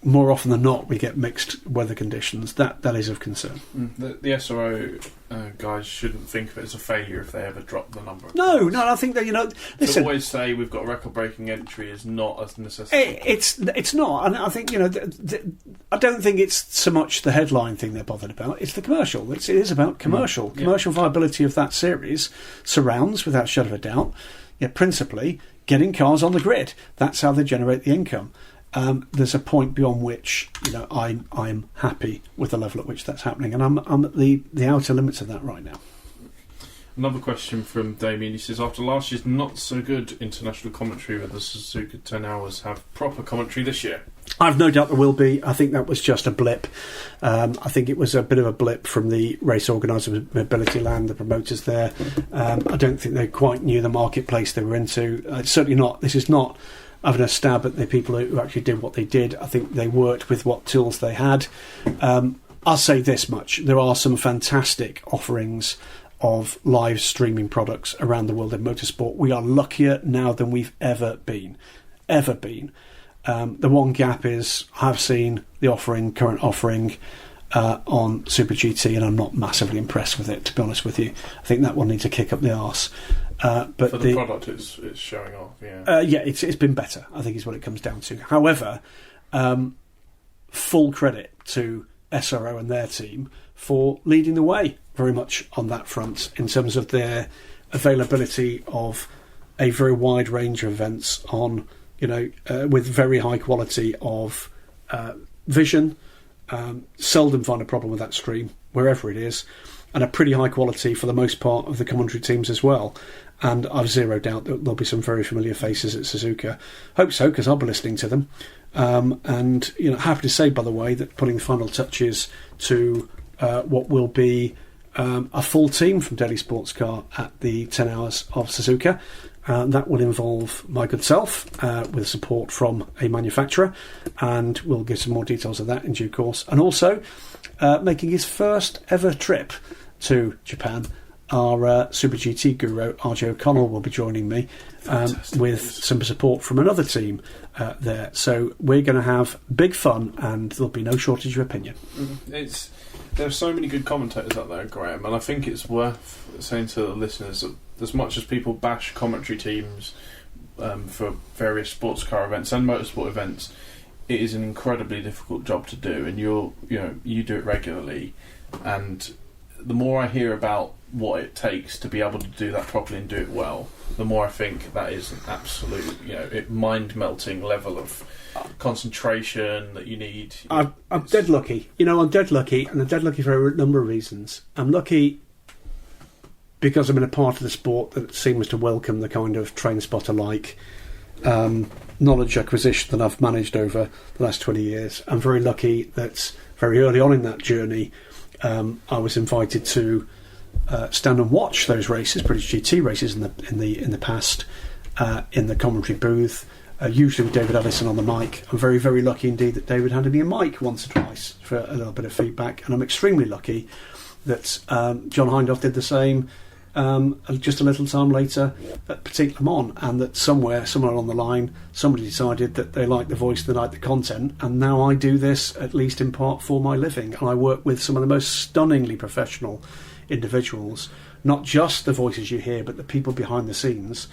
more often than not we get mixed weather conditions. That is of concern. The SRO guys shouldn't think of it as a failure if they ever drop the number of No, cars. I think that listen, to always say we've got a record-breaking entry is not a necessity. It's not, and I think I don't think it's so much the headline thing they're bothered about. It's the commercial. It is about commercial viability of that series. Surrounds, without a shadow of a doubt, principally getting cars on the grid. That's how they generate the income. There's a point beyond which I'm happy with the level at which that's happening, and I'm at the outer limits of that right now. Another question from Damien. He says, after last year's not so good international commentary, will the Suzuka 10 Hours have proper commentary this year? I've no doubt there will be. I think that was just a blip. I think it was a bit of a blip from the race organiser, Mobility Land, the promoters there. I don't think they quite knew the marketplace they were into. Certainly not. This is not having a stab at the people who actually did what they did. I think they worked with what tools they had. I'll say this much. There are some fantastic offerings of live streaming products around the world in motorsport. We are luckier now than we've ever been. The one gap is I've seen the current offering on Super GT, and I'm not massively impressed with it, to be honest with you. I think that one needs a kick up the arse. But for the product it's showing off, it's been better, I think is what it comes down to. However, full credit to SRO and their team for leading the way very much on that front in terms of their availability of a very wide range of events on, with very high quality of vision. Seldom find a problem with that stream, wherever it is, and a pretty high quality for the most part of the commentary teams as well. And I've zero doubt that there'll be some very familiar faces at Suzuka. Hope so, because I'll be listening to them. And happy to say, by the way, that putting the final touches to what will be a full team from Daily Sports Car at the 10 Hours of Suzuka. That will involve my good self, with support from a manufacturer, and we'll give some more details of that in due course. And also, making his first ever trip to Japan, our Super GT guru, RJ O'Connell, will be joining me with some support from another team there. So we're going to have big fun, and there'll be no shortage of opinion. There are so many good commentators out there, Graham, and I think it's worth saying to the listeners that as much as people bash commentary teams for various sports car events and motorsport events, it is an incredibly difficult job to do, and you do it regularly. And the more I hear about what it takes to be able to do that properly and do it well, the more I think that is an absolute, mind-melting level of concentration that you need. I'm dead lucky. I'm dead lucky, and I'm dead lucky for a number of reasons. I'm lucky because I'm in a part of the sport that seems to welcome the kind of train spotter-like knowledge acquisition that I've managed over the last 20 years. I'm very lucky that very early on in that journey, I was invited to stand and watch those races, British GT races in the past, in the commentary booth. usually with David Ellison on the mic. I'm very, very lucky indeed that David handed me a mic once or twice for a little bit of feedback, and I'm extremely lucky that John Hindhaugh did the same just a little time later at Petit Le Mans, and that somewhere along the line somebody decided that they liked the voice, they liked the content, and now I do this at least in part for my living, and I work with some of the most stunningly professional individuals, not just the voices you hear but the people behind the scenes,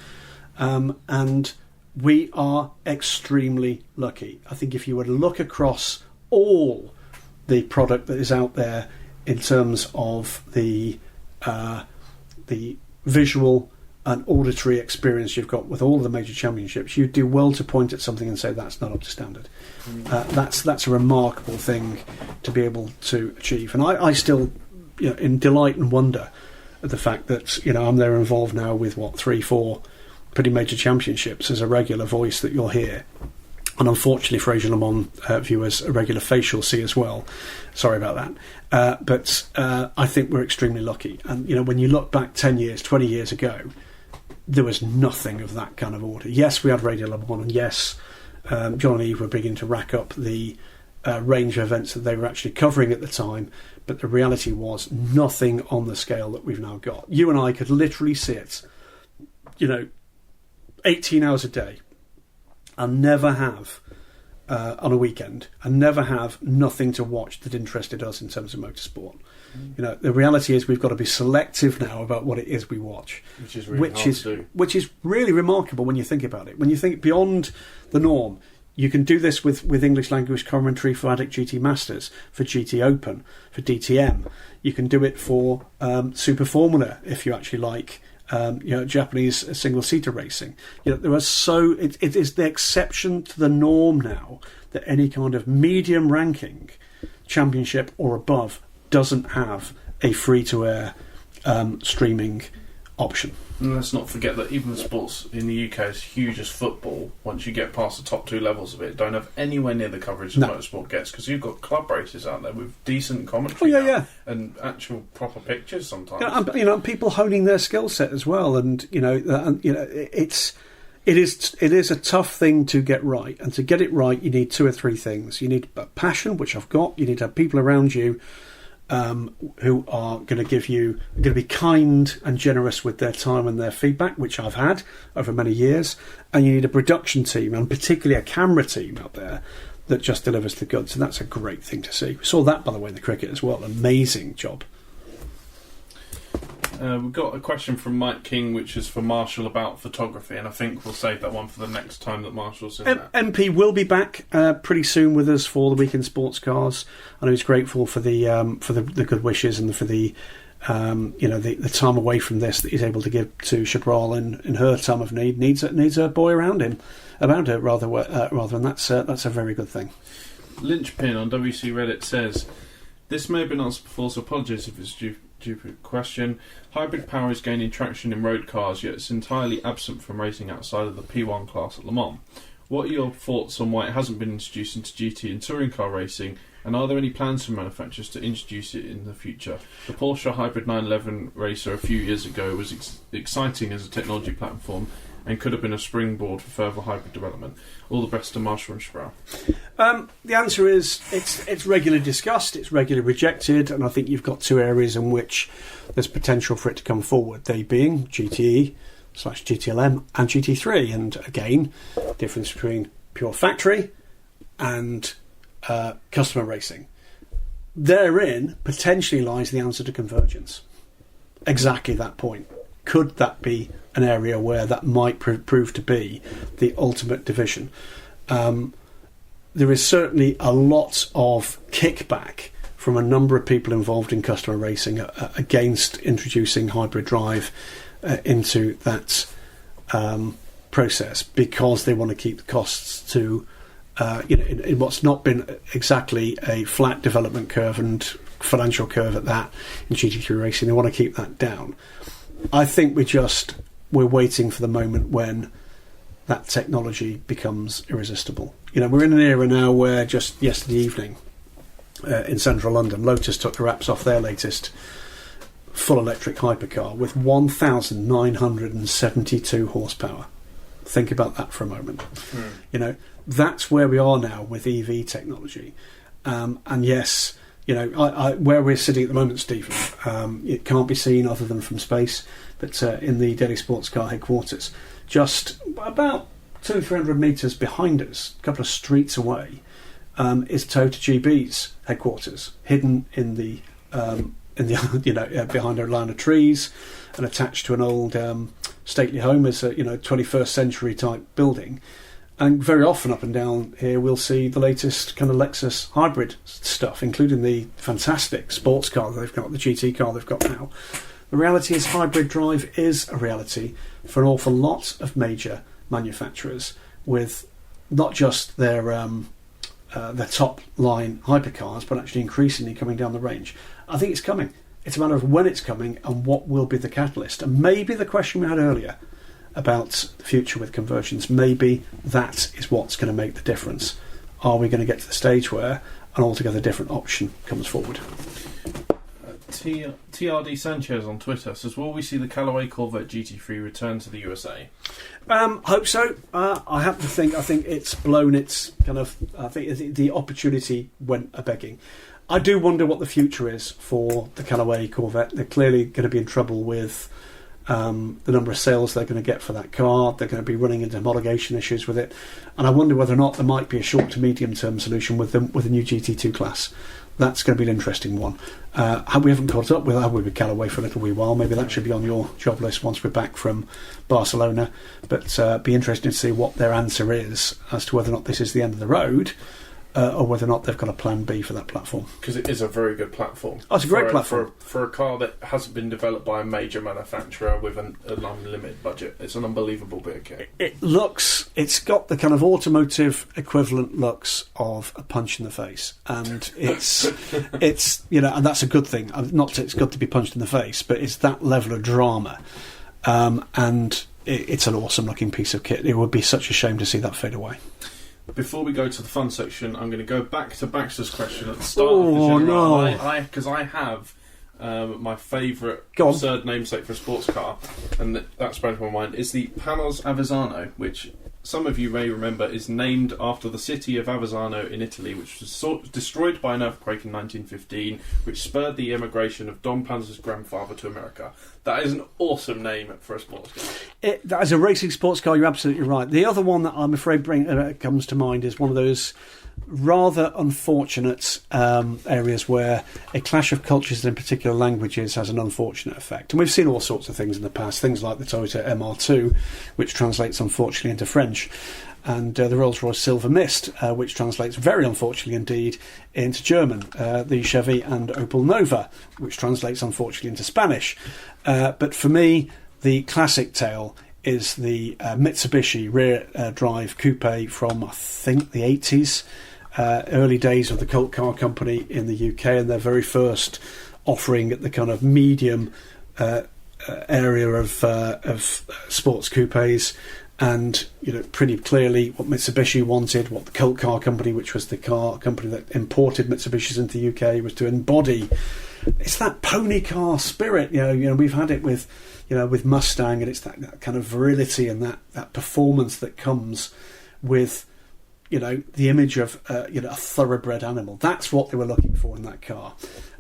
and we are extremely lucky. I think if you were to look across all the product that is out there in terms of the visual and auditory experience you've got with all the major championships, you'd do well to point at something and say that's not up to standard. That's a remarkable thing to be able to achieve, and I still, in delight and wonder at the fact that I'm there involved now with 3-4 pretty major championships as a regular voice that you'll hear. And unfortunately for Asian Le Mans viewers, a regular face you'll see as well. Sorry about that. But I think we're extremely lucky. And, when you look back 10 years, 20 years ago, there was nothing of that kind of order. Yes, we had Radio Le Mans, and yes, John and Eve were beginning to rack up the range of events that they were actually covering at the time. But the reality was nothing on the scale that we've now got. You and I could literally sit, 18 hours a day, and never have, on a weekend, and never have nothing to watch that interested us in terms of motorsport. The reality is we've got to be selective now about what it is we watch. Which is really hard to do. Which is really remarkable when you think about it. When you think beyond the norm, you can do this with English language commentary for Addict GT Masters, for GT Open, for DTM. You can do it for Super Formula if you actually like Japanese single-seater racing. There are it is the exception to the norm now that any kind of medium ranking championship or above doesn't have a free-to-air streaming option. And let's not forget that even the sports in the UK, as huge as football, once you get past the top two levels of it, don't have anywhere near the coverage that motorsport gets, because you've got club races out there with decent commentary and actual proper pictures sometimes. And people honing their skill set as well, and it is a tough thing to get right, and to get it right you need two or three things. You need passion, which I've got. You need to have people around you who are going to be kind and generous with their time and their feedback, which I've had over many years. And you need a production team, and particularly a camera team out there that just delivers the goods. And that's a great thing to see. We saw that, by the way, in the cricket as well. Amazing job. We've got a question from Mike King, which is for Marshall about photography, and I think we'll save that one for the next time that Marshall's in there. MP will be back pretty soon with us for the Weekend Sports Cars. I know he's grateful for the good wishes and for the time away from this that he's able to give to Chaparral in her time of need. Needs a boy around her rather, and that's a very good thing. Lynchpin on WC Reddit says, "This may have been answered before, so apologies if it's stupid question. Hybrid power is gaining traction in road cars, yet it's entirely absent from racing outside of the P1 class at Le Mans. What are your thoughts on why it hasn't been introduced into GT and touring car racing, and are there any plans for manufacturers to introduce it in the future? The Porsche Hybrid 911 racer a few years ago was exciting as a technology platform and could have been a springboard for further hybrid development. All the best to Marshall and Sproul." The answer is it's regularly discussed, it's regularly rejected, and I think you've got two areas in which there's potential for it to come forward, they being GTE/GTLM and GT3. And again, difference between pure factory and customer racing. Therein potentially lies the answer to convergence. Exactly that point. Could that be an area where that might prove to be the ultimate division? There is certainly a lot of kickback from a number of people involved in customer racing against introducing hybrid drive into that process, because they want to keep the costs to in what's not been exactly a flat development curve and financial curve at that in GT3 racing. They want to keep that down. I think we're waiting for the moment when that technology becomes irresistible. We're in an era now where just yesterday evening in central London, Lotus took the wraps off their latest full electric hypercar with 1,972 horsepower. Think about that for a moment. You know, that's where we are now with EV technology. And yes, you know, where we're sitting at the moment, Stephen, it can't be seen other than from space, but in the Daily Sports Car headquarters, just about 200-300 metres behind us, a couple of streets away, is Toyota GB's headquarters, hidden in the behind a line of trees and attached to an old stately home as a 21st century type building. And very often up and down here we'll see the latest kind of Lexus hybrid stuff, including the fantastic sports car that they've got, the GT car they've got now. The reality is hybrid drive is a reality for an awful lot of major manufacturers, with not just their top line hypercars, but actually increasingly coming down the range. I think it's coming. It's a matter of when it's coming and what will be the catalyst. And maybe the question we had earlier about the future with conversions, maybe that is what's going to make the difference. Are we going to get to the stage where an altogether different option comes forward? TRD Sanchez on Twitter says, will we see the Callaway Corvette GT3 return to the USA? Hope so. I think it's blown its kind of... I think the opportunity went a-begging. I do wonder what the future is for the Callaway Corvette. They're clearly going to be in trouble with the number of sales they're going to get for that car. They're going to be running into homologation issues with it. And I wonder whether or not there might be a short to medium term solution with them with a new GT2 class. That's going to be an interesting one. We haven't caught up with Callaway for a little wee while. Maybe that should be on your job list once we're back from Barcelona. But be interesting to see what their answer is as to whether or not this is the end of the road, or whether or not they've got a plan B for that platform. Because it is a very good platform. Oh, it's a great platform. For a car that hasn't been developed by a major manufacturer with an unlimited budget. It's an unbelievable bit of kit. It's got the kind of automotive equivalent looks of a punch in the face. And it's and that's a good thing. Not that it's good to be punched in the face, but it's that level of drama. And it's an awesome looking piece of kit. It would be such a shame to see that fade away. Before we go to the fun section, I'm going to go back to Baxter's question at the start of the show. No. Because I have my favourite absurd namesake for a sports car, and that sprang to my mind, is the Panos Avezzano, which some of you may remember is named after the city of Avezzano in Italy, which was destroyed by an earthquake in 1915, which spurred the immigration of Don Panza's grandfather to America. That is an awesome name for a sports car. As a racing sports car, you're absolutely right. The other one that I'm afraid comes to mind is one of those rather unfortunate areas where a clash of cultures and in particular languages has an unfortunate effect. And we've seen all sorts of things in the past, things like the Toyota MR2, which translates unfortunately into French, and the Rolls-Royce Silver Mist, which translates very unfortunately indeed into German, the Chevy and Opel Nova, which translates unfortunately into Spanish. But for me, the classic tale is the Mitsubishi rear drive coupe from, I think, the 80s, early days of the cult car company in the UK, and their very first offering at the kind of medium area of sports coupes. And pretty clearly what Mitsubishi wanted, what the cult car company, which was the car company that imported Mitsubishis into the UK, was to embody. It's that pony car spirit. We've had it with Mustang, and it's that kind of virility and that performance that comes with the image of a thoroughbred animal. That's what they were looking for in that car.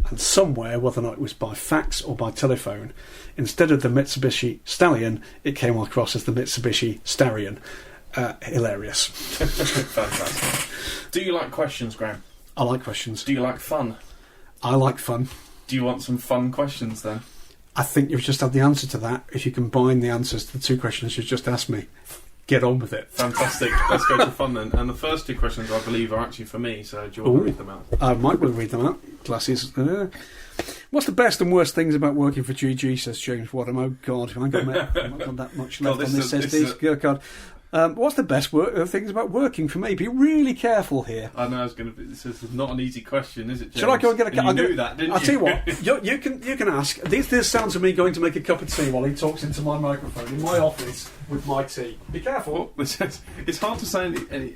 And somewhere, whether or not it was by fax or by telephone, instead of the Mitsubishi Stallion, it came across as the Mitsubishi Starion. Hilarious. Fantastic. Do you like questions, Graham? I like questions. Do you like fun? I like fun. Do you want some fun questions then? I think you've just had the answer to that. If you combine the answers to the two questions you just asked me, get on with it. Fantastic. Let's go to fun then. And the first two questions, I believe, are actually for me, so do you want to read them out? I might well read them out. Glasses. What's the best and worst things about working for GG, says James Wadham. Oh, God, I've not got that much left on this, says these. God. What's the best things about working for me? Be really careful here. I know this is not an easy question, is it, James? Shall I go and get a cup? You knew that, didn't you? I'll tell you what, you can ask. This sounds of me going to make a cup of tea while he talks into my microphone in my office with my tea. Be careful. Well, it's hard to say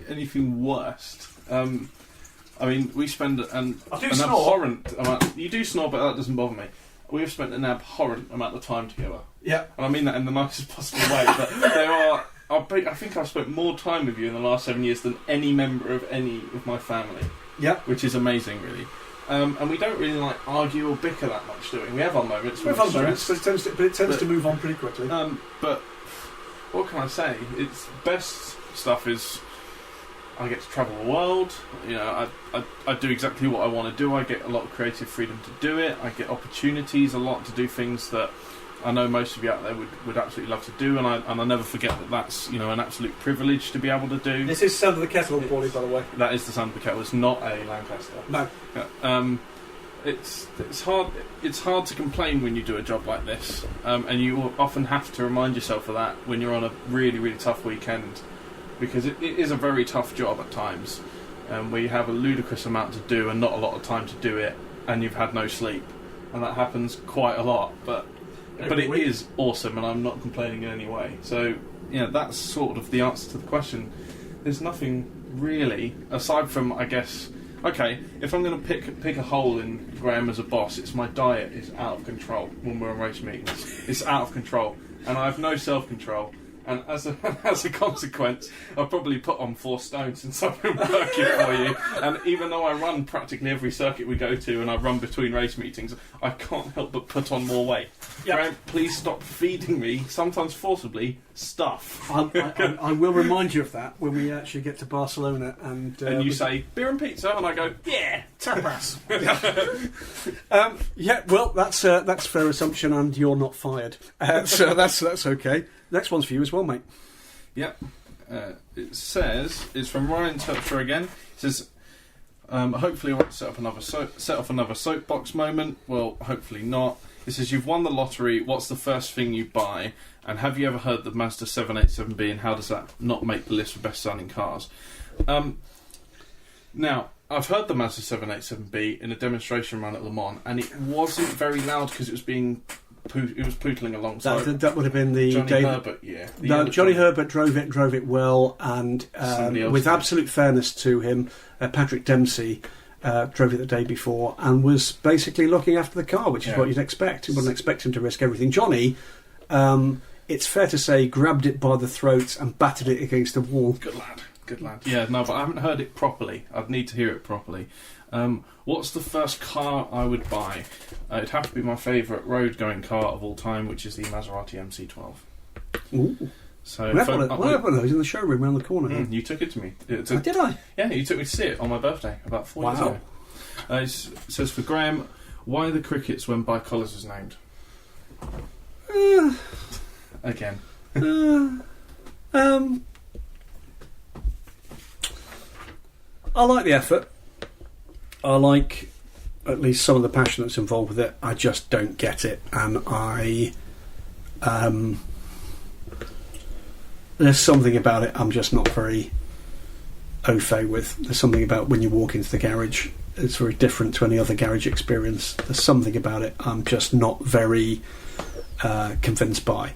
anything worst. I mean, we spend an abhorrent amount... You do snore, but that doesn't bother me. We have spent an abhorrent amount of time together. Yeah. And I mean that in the nicest possible way, but there are... I think I've spent more time with you in the last 7 years than any member of any of my family. Yeah. Which is amazing, really. And we don't really argue or bicker that much, do we? We have our moments. We have our moments, but it tends to move on pretty quickly. But what can I say? Its best stuff is I get to travel the world. You know, I do exactly what I want to do. I get a lot of creative freedom to do it. I get opportunities a lot to do things that I know most of you out there would absolutely love to do, and I never forget that that's an absolute privilege to be able to do. This is Sound of the Kettle, Paulie, by the way. That is the Sound of the Kettle. It's not a Lancaster. No. Yeah. It's hard. It's hard to complain when you do a job like this, and you often have to remind yourself of that when you're on a really, really tough weekend, because it is a very tough job at times, where you have a ludicrous amount to do and not a lot of time to do it, and you've had no sleep, and that happens quite a lot. But it is awesome, and I'm not complaining in any way. So, that's sort of the answer to the question. There's nothing really, aside from, I guess, okay, if I'm going to pick a hole in Graham as a boss, it's my diet is out of control when we're on race meetings. It's out of control, and I have no self-control. And as a consequence, I've probably put on 4 stone since I've been working for you. And even though I run practically every circuit we go to and I run between race meetings, I can't help but put on more weight. Yep. Graham, please stop feeding me, sometimes forcibly, stuff. I will remind you of that when we actually get to Barcelona. And you say, beer and pizza, and I go, yeah, tapas. Yeah, well, that's a fair assumption, and you're not fired. So that's okay. Next one's for you as well, mate. Yep. It says, it's from Ryan Turcher again. It says, hopefully I won't set off another soapbox moment. Well, hopefully not. It says, you've won the lottery. What's the first thing you buy? And have you ever heard the Mazda 787B? And how does that not make the list for best-selling cars? Now, I've heard the Mazda 787B in a demonstration run at Le Mans, and it wasn't very loud because it was pootling alongside. That would have been the Johnny Herbert, yeah. No, Johnny Herbert drove it well, and with absolute fairness to him, Patrick Dempsey drove it the day before and was basically looking after the car, which is what you'd expect. You wouldn't expect him to risk everything. Johnny, it's fair to say, grabbed it by the throat and battered it against the wall. Good lad. Yeah, no, but I haven't heard it properly. I'd need to hear it properly. What's the first car I would buy? It'd have to be my favourite road-going car of all time, which is the Maserati MC12. Ooh. So we have one of those in the showroom around the corner. You took it to me. Did I? Yeah, you took me to see it on my birthday about 4 years ago. It says, for Graham, why the crickets when By Colours is named? Again. I like the effort. I like at least some of the passion that's involved with it. I just don't get it, and there's something about it I'm just not very au fait with. There's something about when you walk into the garage, it's very different to any other garage experience. There's something about it I'm just not very convinced by.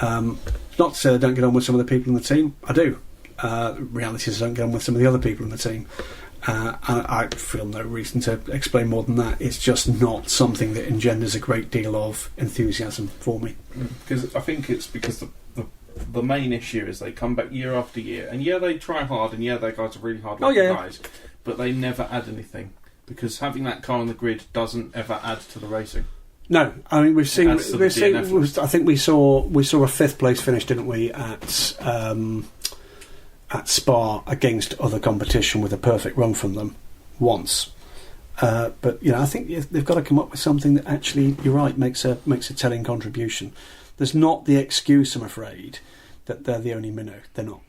Not to say I don't get on with some of the people in the team. I do. Reality is I don't get on with some of the other people in the team. I feel no reason to explain more than that. It's just not something that engenders a great deal of enthusiasm for me. Because I think it's because the main issue is they come back year after year, and they try hard, and their guys are really hard working guys, but they never add anything, because having that car on the grid doesn't ever add to the racing. No, I mean we've seen. I think we saw a 5th place finish, didn't we, at Spa against other competition with a perfect run from them once. But I think they've got to come up with something that actually, you're right, makes a telling contribution. There's not the excuse, I'm afraid, that they're the only minnow. They're not.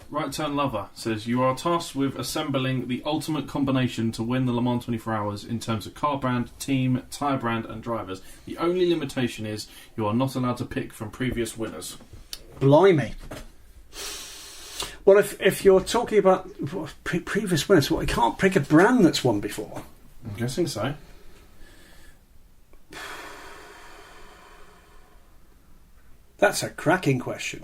Right Turn Lover says, you are tasked with assembling the ultimate combination to win the Le Mans 24 Hours in terms of car brand, team, tyre brand and drivers. The only limitation is you are not allowed to pick from previous winners. Blimey. Well, if you're talking about previous winners, you can't pick a brand that's won before. I'm guessing so. That's a cracking question.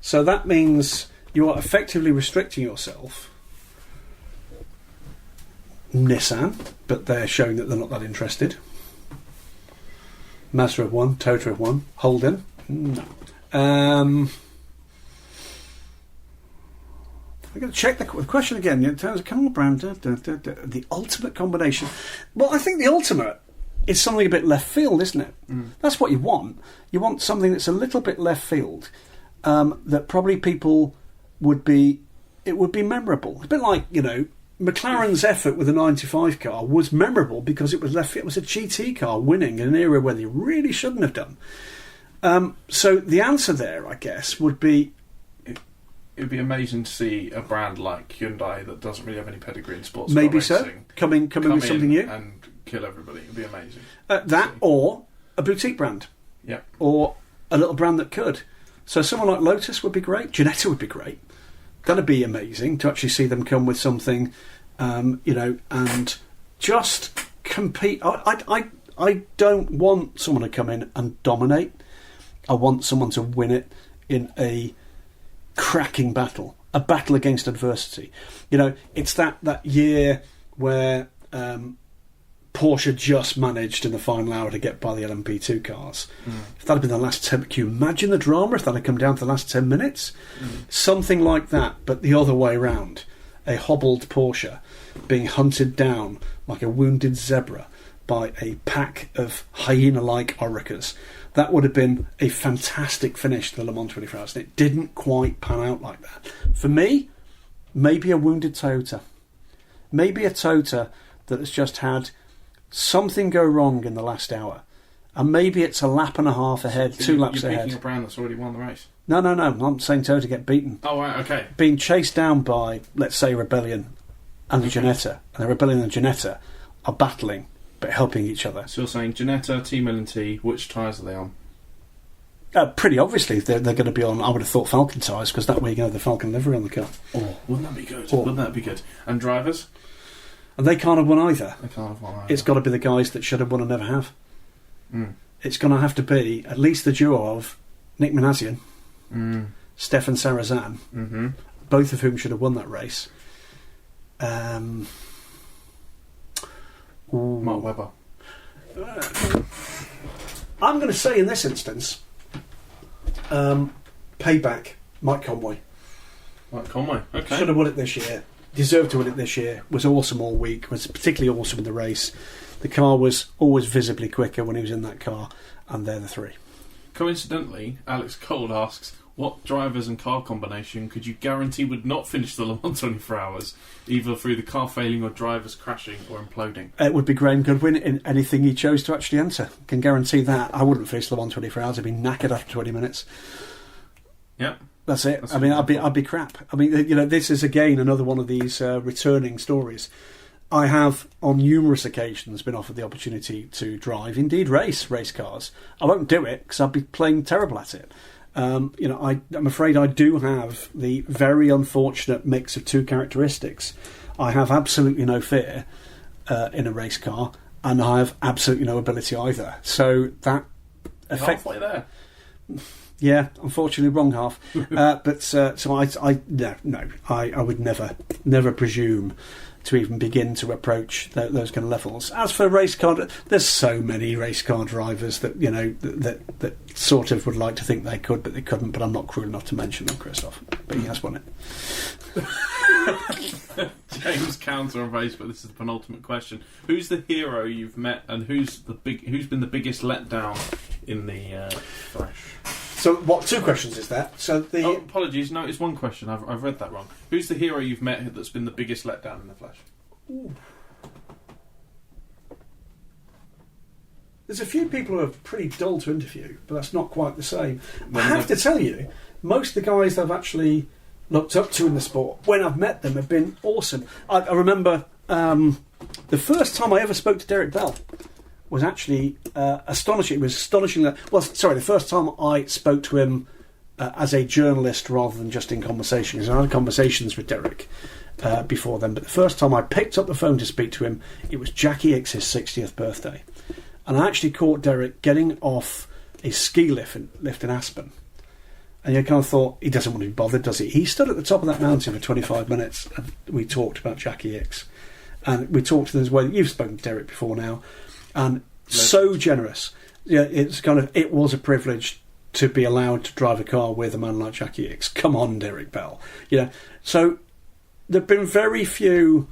So that means you are effectively restricting yourself. Nissan, but they're showing that they're not that interested. Mazda have won, Toyota have won, Holden, no. I'm going to check the question again. In terms of car brand, the ultimate combination. Well, I think the ultimate is something a bit left field, isn't it? That's what you want. You want something that's a little bit left field, that probably people would be... It would be memorable. It's a bit like, McLaren's effort with a 95 car was memorable because it was left field. It was a GT car winning in an era where they really shouldn't have done. So the answer there, I guess, would be... It would be amazing to see a brand like Hyundai that doesn't really have any pedigree in sports maybe car so. Coming with something new and kill everybody. It would be amazing. That or a boutique brand, or a little brand that could. So someone like Lotus would be great. Ginetta would be great. That'd be amazing to actually see them come with something, and just compete. I don't want someone to come in and dominate. I want someone to win it in a cracking battle, a battle against adversity. It's that year where Porsche just managed in the final hour to get by the LMP2 cars. If that had been the last 10, can you imagine the drama if that had come down to the last 10 minutes? Something like that, but the other way round. A hobbled Porsche being hunted down like a wounded zebra by a pack of hyena-like Orekas. That would have been a fantastic finish to the Le Mans 24 Hours, and it didn't quite pan out like that. For me, maybe a wounded Toyota. Maybe a Toyota that has just had something go wrong in the last hour. And maybe it's a lap and a half ahead, two laps ahead. You're picking a brand that's already won the race? No. I'm not saying Toyota get beaten. Oh, right, okay. Being chased down by, let's say, Rebellion and Ginetta. And the Rebellion and Ginetta are battling, but helping each other. So you're saying Ginetta, Team L&T, which tyres are they on? Pretty obviously, they're going to be on, I would have thought, Falcon tyres, because that way you can have the Falcon livery on the car. Oh, wouldn't that be good? Wouldn't that be good? And drivers? And they can't have won either. They can't have won either. It's got to be the guys that should have won and never have. It's going to have to be at least the duo of Nick Minassian, Stefan Sarrazin, both of whom should have won that race. Mark Webber. I'm going to say in this instance, payback, Mike Conway. Mike Conway, okay. Should have won it this year. Deserved to win it this year. Was awesome all week. Was particularly awesome in the race. The car was always visibly quicker when he was in that car, and they're the three. Coincidentally, Alex Cold asks, what drivers and car combination could you guarantee would not finish the Le Mans 24 Hours, either through the car failing or drivers crashing or imploding? It would be Graham Goodwin in anything he chose to actually enter. Can guarantee that. I wouldn't finish Le Mans 24 Hours. I'd be knackered after 20 minutes. Yep. That's it. I'd be crap. I mean, this is again another one of these returning stories. I have, on numerous occasions, been offered the opportunity to drive, indeed race cars. I won't do it because I'd be playing terrible at it. I'm afraid I do have the very unfortunate mix of two characteristics. I have absolutely no fear in a race car, and I have absolutely no ability either. So that halfway there. Yeah, unfortunately, wrong half. I would never presume to even begin to approach those kind of levels. As for race car, there's so many race car drivers that that sort of would like to think they could, but they couldn't. But I'm not cruel enough to mention them, Christoph. But he has won it. James Counter on Facebook. This is the penultimate question. Who's the hero you've met, and who's been the biggest letdown in the flesh? So, what 2 questions is that? So apologies. No, it's 1 question. I've read that wrong. Who's the hero you've met that's been the biggest letdown in the flesh? Ooh. There's a few people who are pretty dull to interview, but that's not quite the same. I have to tell you, most of the guys I've actually looked up to in the sport, when I've met them, have been awesome. I remember the first time I ever spoke to Derek Bell was actually astonishing. It was astonishing that... Well, sorry, the first time I spoke to him as a journalist rather than just in conversations. I had conversations with Derek before then, but the first time I picked up the phone to speak to him, it was Jackie Ickx's 60th birthday. And I actually caught Derek getting off a ski lift in Aspen. And you kind of thought, he doesn't want to be bothered, does he? He stood at the top of that mountain for 25 minutes and we talked about Jackie Ickx. And we talked to them as well. You've spoken to Derek before now. And so generous. Yeah, it was a privilege to be allowed to drive a car with a man like Jackie Ickx. Come on, Derek Bell. So there have been very few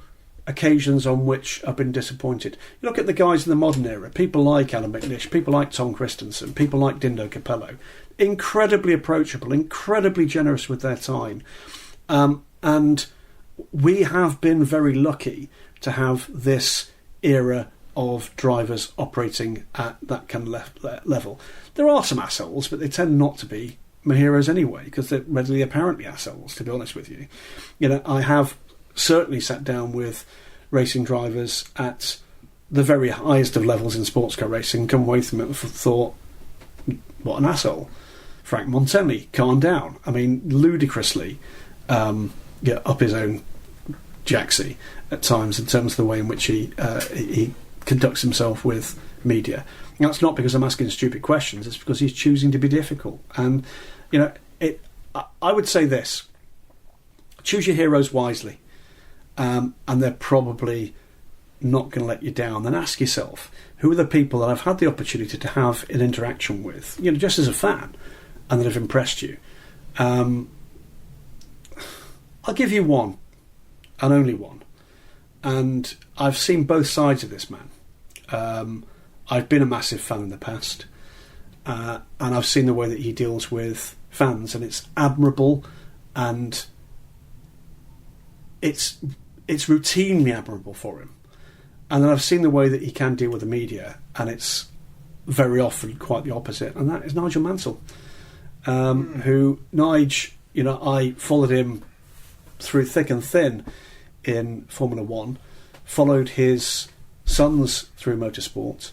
occasions on which I've been disappointed. You look at the guys in the modern era, people like Alan McNish, people like Tom Christensen, people like Dindo Capello, incredibly approachable, incredibly generous with their time. And we have been very lucky to have this era of drivers operating at that kind of level. There are some assholes, but they tend not to be my heroes anyway, because they're readily apparently assholes, to be honest with you. You know, I have certainly sat down with racing drivers at the very highest of levels in sports car racing, come away from it and thought, what an asshole. Frank Montelli, calm down. I mean, ludicrously up his own jacksie at times in terms of the way in which he conducts himself with media. And that's not because I'm asking stupid questions, it's because he's choosing to be difficult. And, you know, I would say this: choose your heroes wisely, and they're probably not going to let you down. Then ask yourself, who are the people that I've had the opportunity to have an interaction with, you know, just as a fan, and that have impressed you? I'll give you one, and only one. And I've seen both sides of this man. I've been a massive fan in the past, and I've seen the way that he deals with fans, and it's admirable, and it's routinely admirable for him. And then I've seen the way that he can deal with the media, and it's very often quite the opposite, and that is Nigel Mansell, who, Nige, you know, I followed him through thick and thin in Formula One, followed his sons through motorsport,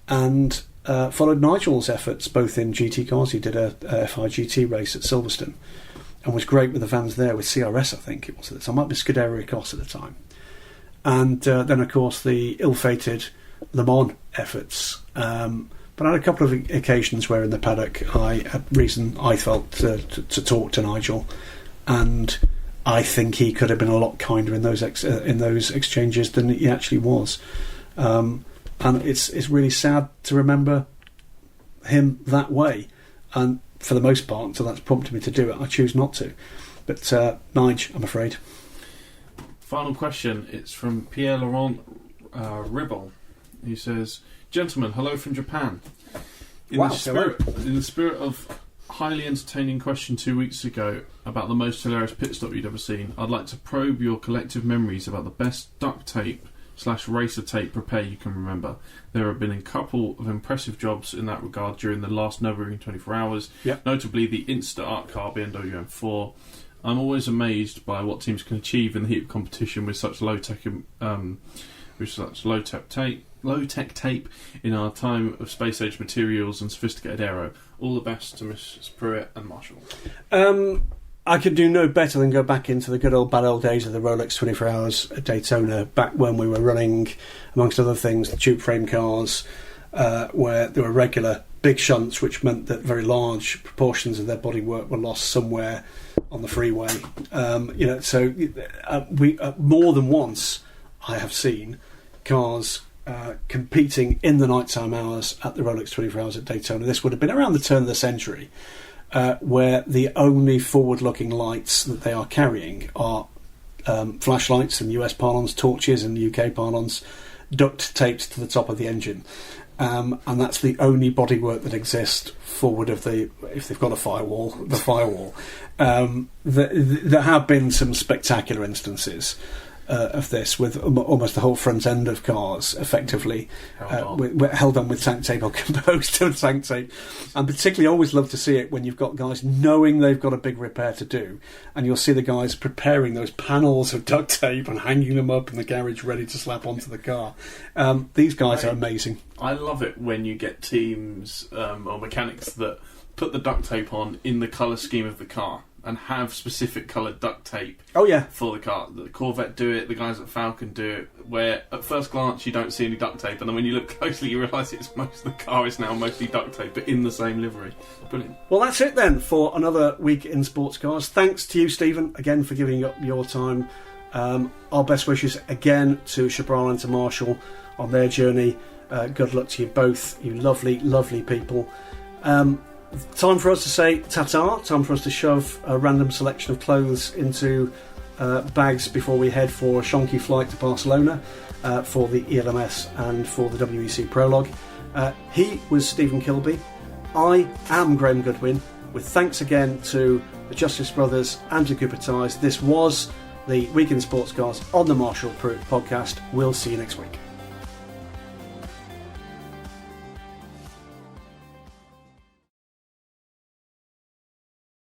and followed Nigel's efforts both in GT cars. He did a FI GT race at Silverstone and was great with the vans there, with CRS I think it was at the time, might be Scuderia Cross at the time, and then of course the ill-fated Le Mans efforts, but I had a couple of occasions where in the paddock I had reason, I felt, to talk to Nigel, and I think he could have been a lot kinder in those exchanges than he actually was. And it's really sad to remember him that way. And for the most part, until that's prompted me to do it, I choose not to. But Nige, I'm afraid. Final question. It's from Pierre Laurent Ribble. He says, "Gentlemen, hello from Japan. In the spirit of highly entertaining question 2 weeks ago about the most hilarious pit stop you'd ever seen, I'd like to probe your collective memories about the best duct tape / racer tape repair you can remember. There have been a couple of impressive jobs in that regard during the last Nürburgring 24 hours, notably the Insta Art Car BMW M4. I'm always amazed by what teams can achieve in the heat of competition with such low-tech tape in our time of space-age materials and sophisticated aero. All the best to Mrs. Pruett and Marshall." I could do no better than go back into the good old bad old days of the Rolex 24 Hours at Daytona, back when we were running, amongst other things, the tube frame cars, where there were regular big shunts, which meant that very large proportions of their bodywork were lost somewhere on the freeway. So we more than once I have seen cars competing in the nighttime hours at the Rolex 24 Hours at Daytona. This would have been around the turn of the century, where the only forward-looking lights that they are carrying are flashlights in US parlance, torches in UK parlance, duct taped to the top of the engine. And that's the only bodywork that exists forward of if they've got a firewall, the firewall. There have been some spectacular instances of this, with almost the whole front end of cars effectively held on with tank tape or composed to tank tape. And particularly I always love to see it when you've got guys knowing they've got a big repair to do, and you'll see the guys preparing those panels of duct tape and hanging them up in the garage ready to slap onto the car. These guys are amazing. I love it when you get teams or mechanics that put the duct tape on in the colour scheme of the car and have specific coloured duct tape for the car. The Corvette do it, the guys at Falcon do it, where at first glance you don't see any duct tape, and then when you look closely you realise the car is now mostly duct tape, but in the same livery. Brilliant. Well, that's it then for another week in sports cars. Thanks to you, Stephen, again for giving up your time. Our best wishes again to Chabral and to Marshall on their journey. Good luck to you both, you lovely, lovely people. Time for us to say ta-ta. Time for us to shove a random selection of clothes into bags before we head for a shonky flight to Barcelona for the ELMS and for the WEC Prologue. He was Stephen Kilbey. I am Graham Goodwin, with thanks again to the Justice Brothers and to Cooper Ties. This was the Weekend Sports Cars on the Marshall Pruett podcast. We'll see you next week.